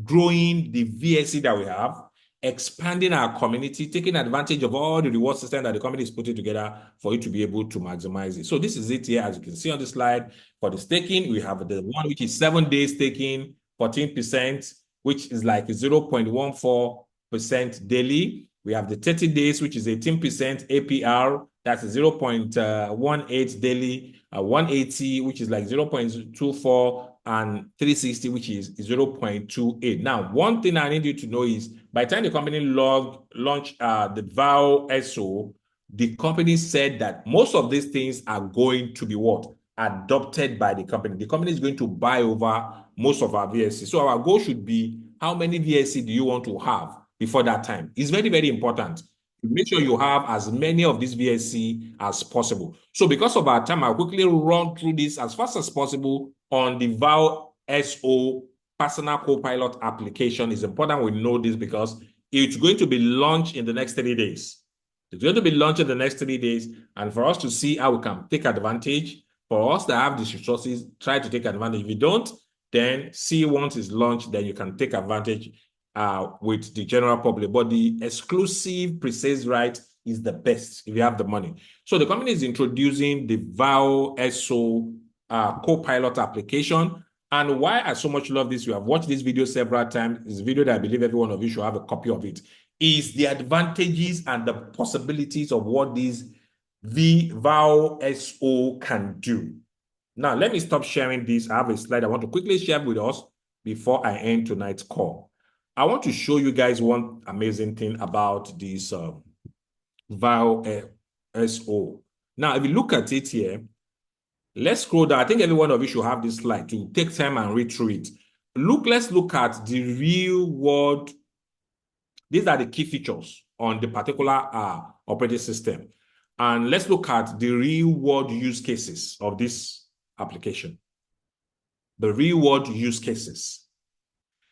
growing the VSC that we have, expanding our community, taking advantage of all the reward system that the company is putting together for you to be able to maximize it. So this is it here. As you can see on the slide, for the staking, we have the one which is 7 days staking, 14%, which is like 0.14% daily. We have the 30 days, which is 18% APR. That's 0.18 daily, 180, which is like 0.24, and 360, which is 0.28. Now, one thing I need you to know is, by the time the company launched the VyVo SO, the company said that most of these things are going to be what? Adopted by the company. The company is going to buy over most of our VSC. So our goal should be, how many VSC do you want to have before that time? It's very, very important. Make sure you have as many of these VSC as possible. So because of our time, I'll quickly run through this as fast as possible on the VyVo SO personal co-pilot application. It's important we know this because it's going to be launched in the next 30 days. It's going to be launched in the next 30 days. And for us to see how we can take advantage, for us to have these resources, try to take advantage. If you don't, then see once it's launched, then you can take advantage with the general public. But the exclusive pre-sales right is the best if you have the money. So the company is introducing the VyVo SO co-pilot application. And why I so much love this, you have watched this video several times, it's a video that I believe every one of you should have a copy of it, is the advantages and the possibilities of what this VyVo SO can do. Now, let me stop sharing this. I have a slide I want to quickly share with us before I end tonight's call. I want to show you guys one amazing thing about this VyVo SO. Now, if you look at it here, let's scroll down. I think every one of you should have this slide to take time and read through it. Let's look at the real world. These are the key features on the particular operating system. And let's look at the real world use cases of this application. The real world use cases.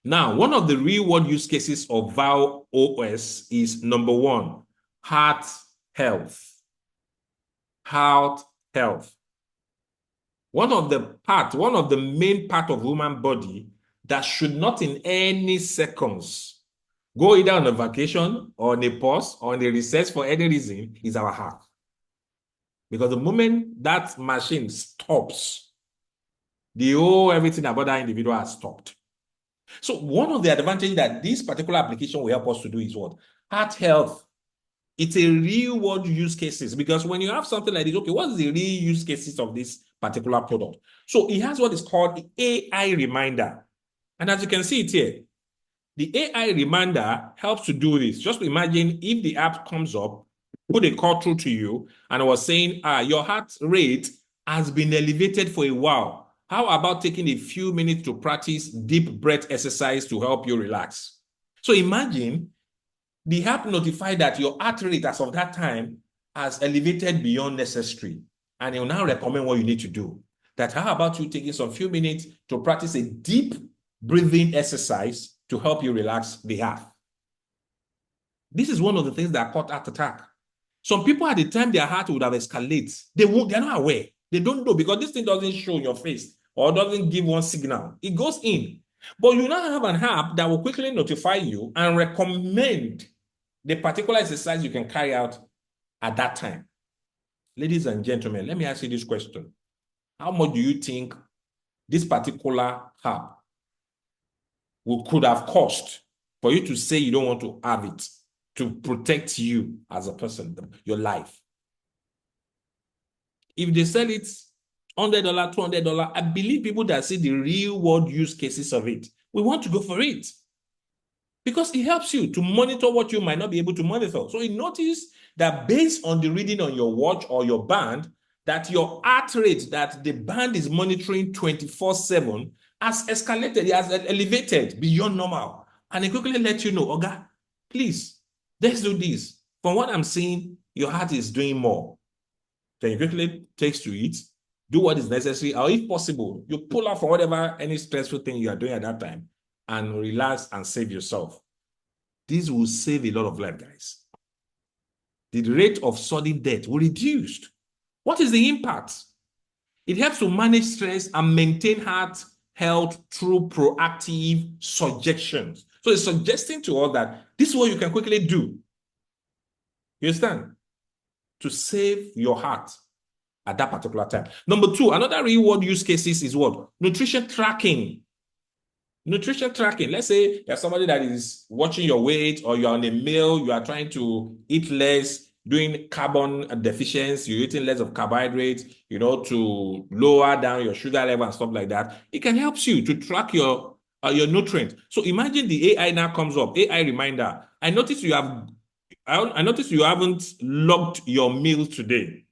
Now, one of the real world use cases of VyVo OS is number one, heart health. Heart health. One of the main part of human body that should not in any seconds go either on a vacation or on a pause or on a recess for any reason is our heart. Because the moment that machine stops, everything about that individual has stopped. So one of the advantages that this particular application will help us to do is what? Heart health. It's a real world use cases, because when you have something like this, okay, what's the real use cases of this particular product? So it has what is called the AI reminder. And as you can see it here, the AI reminder helps to do this. Just imagine if the app comes up, put a call through to you, and it was saying, your heart rate has been elevated for a while. How about taking a few minutes to practice deep breath exercise to help you relax? So imagine the app notified that your heart rate as of that time has elevated beyond necessary, and it will now recommend what you need to do. That how about you taking some few minutes to practice a deep breathing exercise to help you relax the heart. This is one of the things that caught heart attack. Some people at the time their heart would have escalated. They're not aware. They don't know, because this thing doesn't show in your face or doesn't give one signal. It goes in. But you now have an app that will quickly notify you and recommend the particular exercise you can carry out at that time. Ladies and gentlemen, let me ask you this question. How much do you think this particular app could have cost for you to say you don't want to have it to protect you as a person, your life? If they sell it $100, $200, I believe people that see the real world use cases of it, we want to go for it. Because it helps you to monitor what you might not be able to monitor. So you notice that based on the reading on your watch or your band, that your heart rate that the band is monitoring 24/7 has escalated, it has elevated beyond normal. And it quickly let you know, Oga, please, let's do this. From what I'm seeing, your heart is doing more. Then you quickly takes to it, do what is necessary, or if possible, you pull out from whatever, any stressful thing you are doing at that time, and relax and save yourself. This will save a lot of life, guys. The rate of sudden death will reduce. What is the impact? It helps to manage stress and maintain heart health through proactive suggestions. So it's suggesting to us that this is what you can quickly do. You understand? To save your heart at that particular time. Number two, another real world use cases is what? Nutrition tracking. Nutrition tracking. Let's say there's somebody that is watching your weight, or you're on a meal, you are trying to eat less, doing carbon deficiency, you're eating less of carbohydrates, to lower down your sugar level and stuff like that. It can help you to track your nutrients. So imagine the AI now comes up, AI reminder. I noticed you haven't logged your meal today.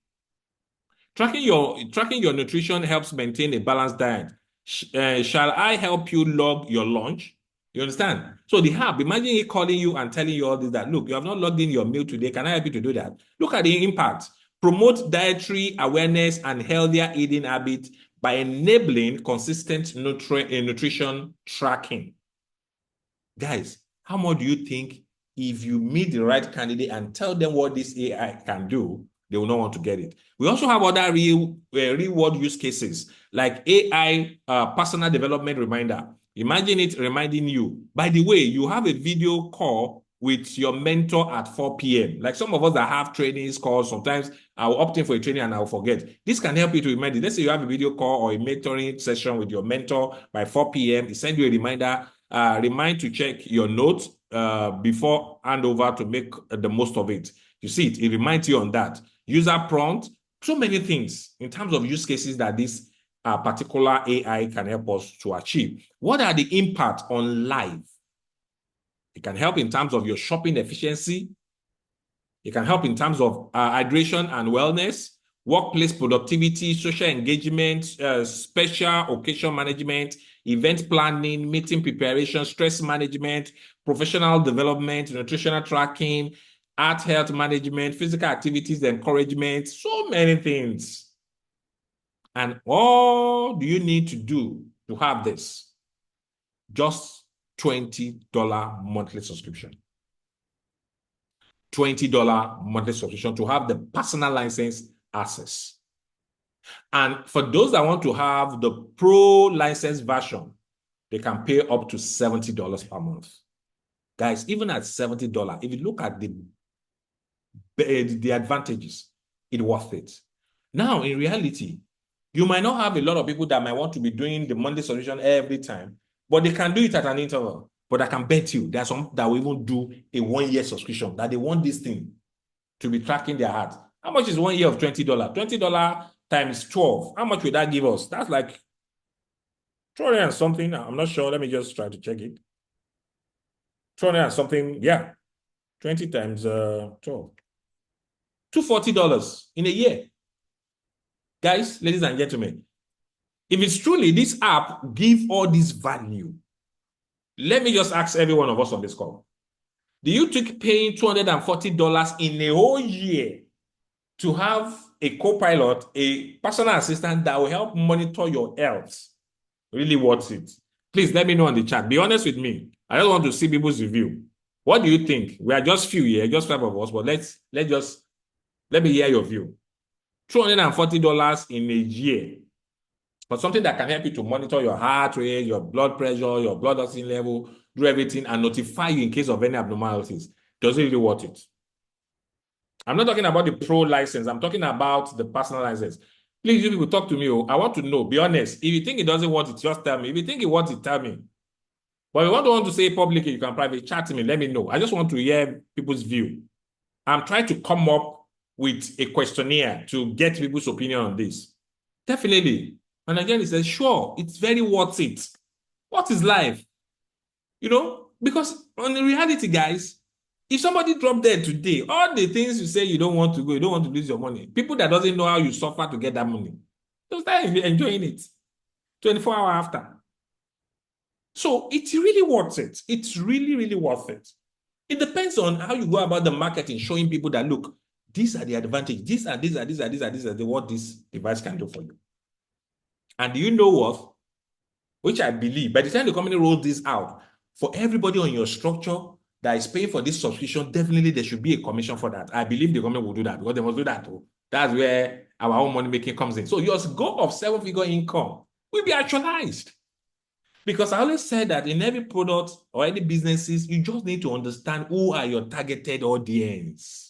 Tracking your nutrition helps maintain a balanced diet. Shall I help you log your lunch? You understand? So the app, imagine it calling you and telling you all this, that, look, you have not logged in your meal today. Can I help you to do that? Look at the impact. Promote dietary awareness and healthier eating habits by enabling consistent nutrition tracking. Guys, how much do you think if you meet the right candidate and tell them what this AI can do, they will not want to get it? We also have other real world use cases like AI personal development reminder. Imagine it reminding you, by the way, you have a video call with your mentor at 4 p.m. Like some of us that have trainings calls, sometimes I'll opt in for a training and I'll forget. This can help you to remind you. Let's say you have a video call or a mentoring session with your mentor by 4 p.m. It sends you a reminder. Remind to check your notes before handover to make the most of it. You see it reminds you on that. User prompt, so many things in terms of use cases that this particular AI can help us to achieve. What are the impact on life? It can help in terms of your shopping efficiency. It can help in terms of hydration and wellness. workplace productivity, social engagement, special occasion management, event planning, meeting preparation, stress management, professional development, nutritional tracking, art health management, physical activities encouragement, so many things. And all do you need to do to have this? Just $20 monthly subscription. $20 monthly subscription to have the personal license access. And for those that want to have the pro license version, they can pay up to $70 per month. Guys, even at $70, if you look at the advantages, it's worth it. Now, in reality, you might not have a lot of people that might want to be doing the monthly subscription every time, but they can do it at an interval. But I can bet you there are some that will even do a 1-year subscription, that they want this thing to be tracking their heart. How much is 1 year of $20? $20 times 12. How much would that give us? That's like 200 and something. I'm not sure. Let me just try to check it. 200 and something. Yeah. 20 times 12. $240 in a year. Guys, ladies and gentlemen, if it's truly this app give all this value, let me just ask every one of us on this call. Do you think paying $240 in a whole year to have a co-pilot, a personal assistant that will help monitor your health, really worth it? Please let me know in the chat. Be honest with me. I just want to see people's review. What do you think? We are just few here, just 5 of us, but let me hear your view. $240 in a year for something that can help you to monitor your heart rate, your blood pressure, your blood oxygen level, do everything, and notify you in case of any abnormalities. Does it really worth it? I'm not talking about the pro license. I'm talking about the personal license. Please, you people, talk to me. I want to know. Be honest. If you think it doesn't want it, just tell me. If you think it wants it, tell me. But if you want to say publicly, you can private chat to me. Let me know. I just want to hear people's view. I'm trying to come up with a questionnaire to get people's opinion on this. Definitely. And again, he says, sure, it's very worth it. What is life? You know, because on the reality, guys, if somebody dropped dead today, all the things you say you don't want to go, you don't want to lose your money, people that doesn't know how you suffer to get that money, they'll start enjoying it 24 hours after. So it's really worth it. It's really, really worth it. It depends on how you go about the marketing, showing people that, look, these are the advantages. These are what this device can do for you. And do you know what? Which I believe, by the time the company rolls this out, for everybody on your structure that is paying for this subscription, definitely there should be a commission for that. I believe the government will do that because they must do that too. That's where our own money making comes in. So your goal of 7-figure income will be actualized. Because I always said that in every product or any businesses, you just need to understand who are your targeted audience.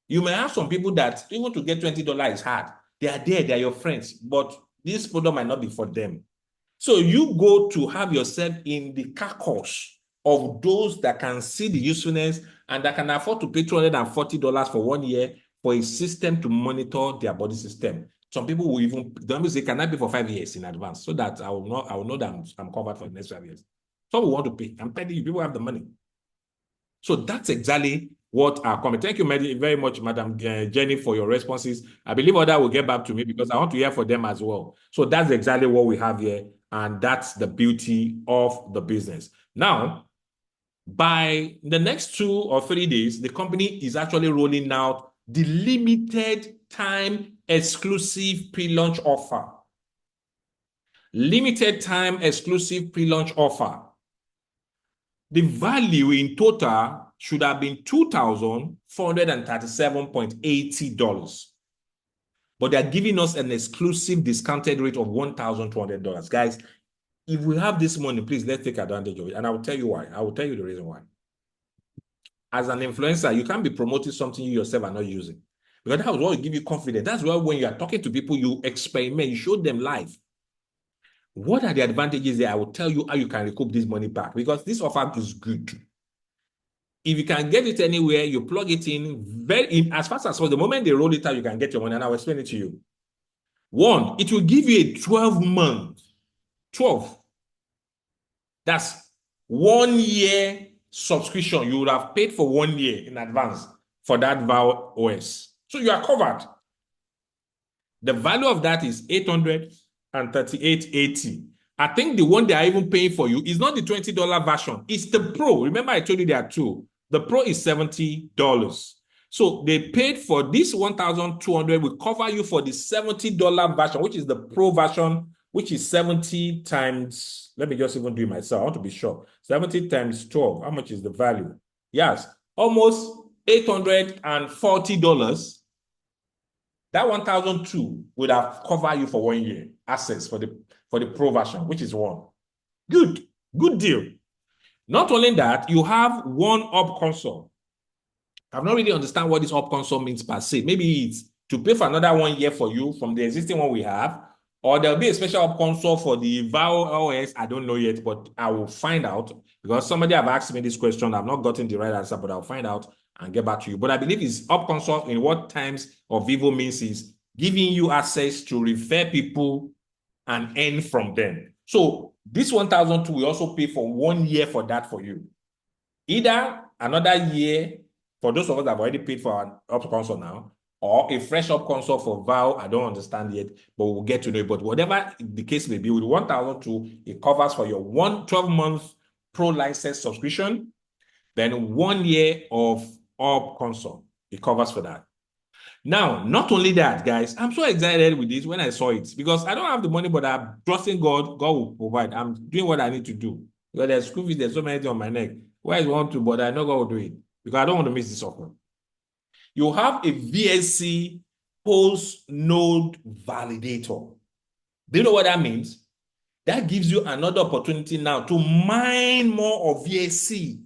You may have some people that even to get $20 is hard. They are there, they are your friends, but this product might not be for them. So you go to have yourself in the carcass of those that can see the usefulness and that can afford to pay $240 for 1 year for a system to monitor their body system. Some people will even say, can I pay for 5 years in advance so that I will know that I'm covered for the next 5 years. Some will want to pay. I'm telling you, people have the money. So that's exactly what our comment. Thank you very much, Madam Jenny, for your responses. I believe others will get back to me because I want to hear from them as well. So that's exactly what we have here. And that's the beauty of the business. Now, by the next 2 or 3 days, the company is actually rolling out the limited time exclusive pre-launch offer. Limited time exclusive pre-launch offer. The value in total should have been $2,437.80. But they're giving us an exclusive discounted rate of $1,200. Guys, if we have this money, please, let's take advantage of it. And I will tell you why. I will tell you the reason why. As an influencer, you can't be promoting something you yourself are not using. Because that will give you confidence. That's why when you are talking to people, you experiment, you show them live. What are the advantages there? I will tell you how you can recoup this money back because this offer is good. If you can get it anywhere, you plug it in as fast as possible. The moment they roll it out, you can get your money, and I'll explain it to you. 1, it will give you a 12-month. 12. That's 1 year subscription. You would have paid for 1 year in advance for that VyVo OS. So you are covered. The value of that is 838.80. I think the one they are even paying for you is not the $20 version. It's the Pro. Remember, I told you there are two. The Pro is $70. So they paid for this 1,200 will cover you for the $70 version, which is the Pro version, which is 70 times, let me just even do it myself. I want to be sure. 70 times 12. How much is the value? Yes, almost $840. That 1,002 would have covered you for 1 year access for the Pro version, which is one. Good deal. Not only that, you have one up console. I've not really understand what this up console means per se. Maybe it's to pay for another 1 year for you from the existing one we have, or there'll be a special up console for the VyVo OS. I don't know yet, but I will find out because somebody have asked me this question. I've not gotten the right answer, but I'll find out and get back to you. But I believe it's up console in what times of VyVo means is giving you access to refer people and earn from them. So this 1,002 will also pay for 1 year for that for you. Either another year for those of us that have already paid for an up console now, or a fresh up console for VyVo. I don't understand yet, but we'll get to know it. But whatever the case may be, with 1,002, it covers for your 12-month Pro license subscription, then 1 year of up console. It covers for that. Now, not only that, guys, I'm so excited with this when I saw it because I don't have the money, but I'm trusting God. God will provide. I'm doing what I need to do. Because there's school fees, there's so many things on my neck. Where I want to, but I know God will do it because I don't want to miss this offer. You have a VSC post node validator. Do you know what that means? That gives you another opportunity now to mine more of VSC.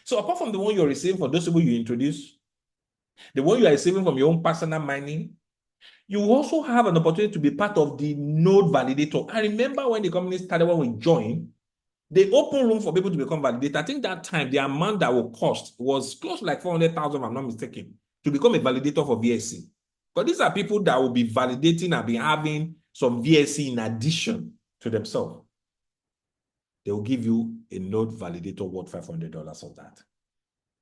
So apart from the one you're receiving for those people you introduce, the one you are receiving from your own personal mining, you also have an opportunity to be part of the node validator. I remember when the company started, when we joined, they opened room for people to become validator. I think that time the amount that will cost was close to like 400,000, if I'm not mistaken, to become a validator for VSC. But these are people that will be validating and be having some VSC in addition to themselves. They will give you a node validator worth $500 of that.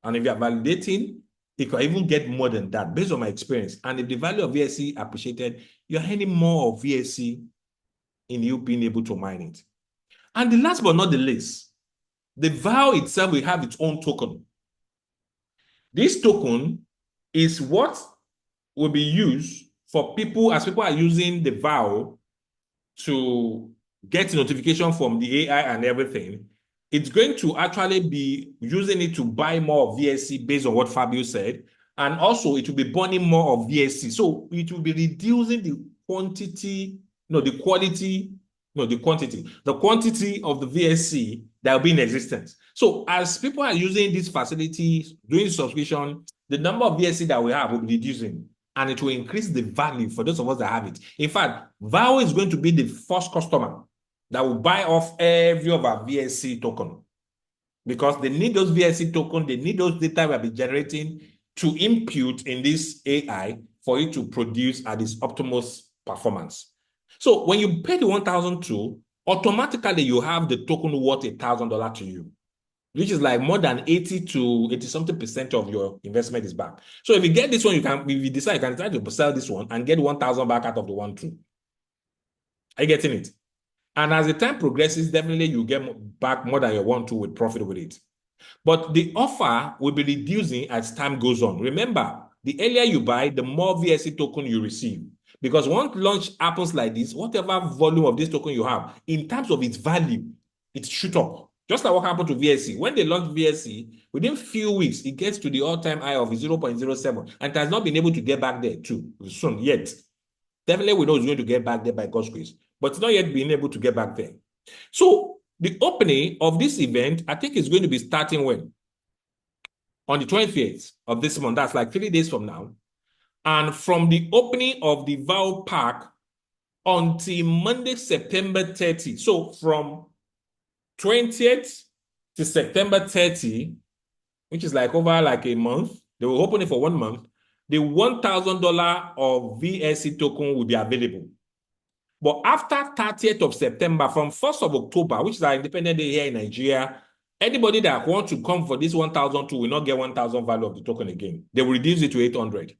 And if you are validating, it can even get more than that based on my experience. And if the value of VSC appreciated, you're earning more of VSC in you being able to mine it. And the last but not the least, the VyVo itself will have its own token. This token is what will be used for people, as people are using the VyVo to get notification from the AI and everything. It's going to actually be using it to buy more of VSC based on what Fabio said. And also it will be burning more of VSC. So it will be reducing the quantity of the VSC that will be in existence. So as people are using these facilities, doing subscription, the number of VSC that we have will be reducing, and it will increase the value for those of us that have it. In fact, VyVo is going to be the first customer that will buy off every of our VSC token because they need those VSC tokens, they need those data we have been generating to impute in this AI for it to produce at its optimal performance. So when you pay the 1,002, automatically you have the token worth $1,000 to you, which is like more than 80 to 80 something percent of your investment is back. So if you get this one, if you decide, you can try to sell this one and get 1,000 back out of the 1,2. Are you getting it? And as the time progresses, definitely you get back more than your 1,2 with profit with it. But the offer will be reducing as time goes on. Remember, the earlier you buy, the more VSC token you receive. Because once launch happens like this, whatever volume of this token you have, in terms of its value, it shoots up. Just like what happened to VSC. When they launched VSC, within few weeks, it gets to the all-time high of 0.07, and it has not been able to get back there too soon yet. Definitely we know it's going to get back there by God's grace, but it's not yet been able to get back there. So the opening of this event, I think is going to be starting when? On the 20th of this month. That's like 3 days from now. And from the opening of the VyVo Park until Monday, September 30. So from 20th to September 30, which is like over like a month, they will open it for 1 month. The $1,000 of VSC token will be available. But after 30th of September, from 1st of October, which is our independent day here in Nigeria, anybody that wants to come for this 1,002 will not get 1,000 value of the token again. They will reduce it to 800.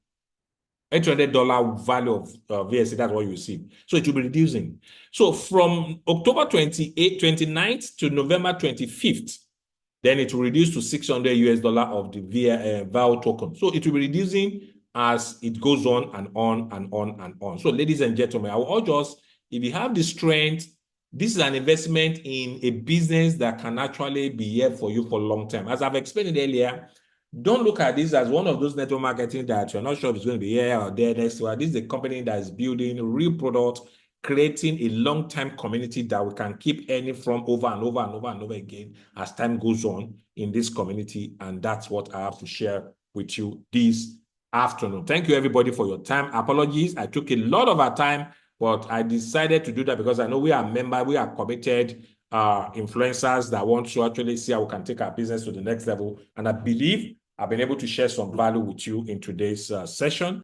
$800 value of VSC, that's what you receive. So it will be reducing. So from October 29th to November 25th, then it will reduce to $600 of the VyVo token. So it will be reducing as it goes on and on and on and on. So ladies and gentlemen, I will urge us, if you have the strength, this is an investment in a business that can actually be here for you for a long time. As I've explained earlier, don't look at this as one of those network marketing that you're not sure if it's going to be here or there next year. This is a company that is building real products, creating a long-term community that we can keep earning from over and over and over and over again as time goes on in this community. And that's what I have to share with you this afternoon. Thank you, everybody, for your time. Apologies, I took a lot of our time, but I decided to do that because I know we are members, we are committed influencers that want to actually see how we can take our business to the next level. And I believe I've been able to share some value with you in today's session.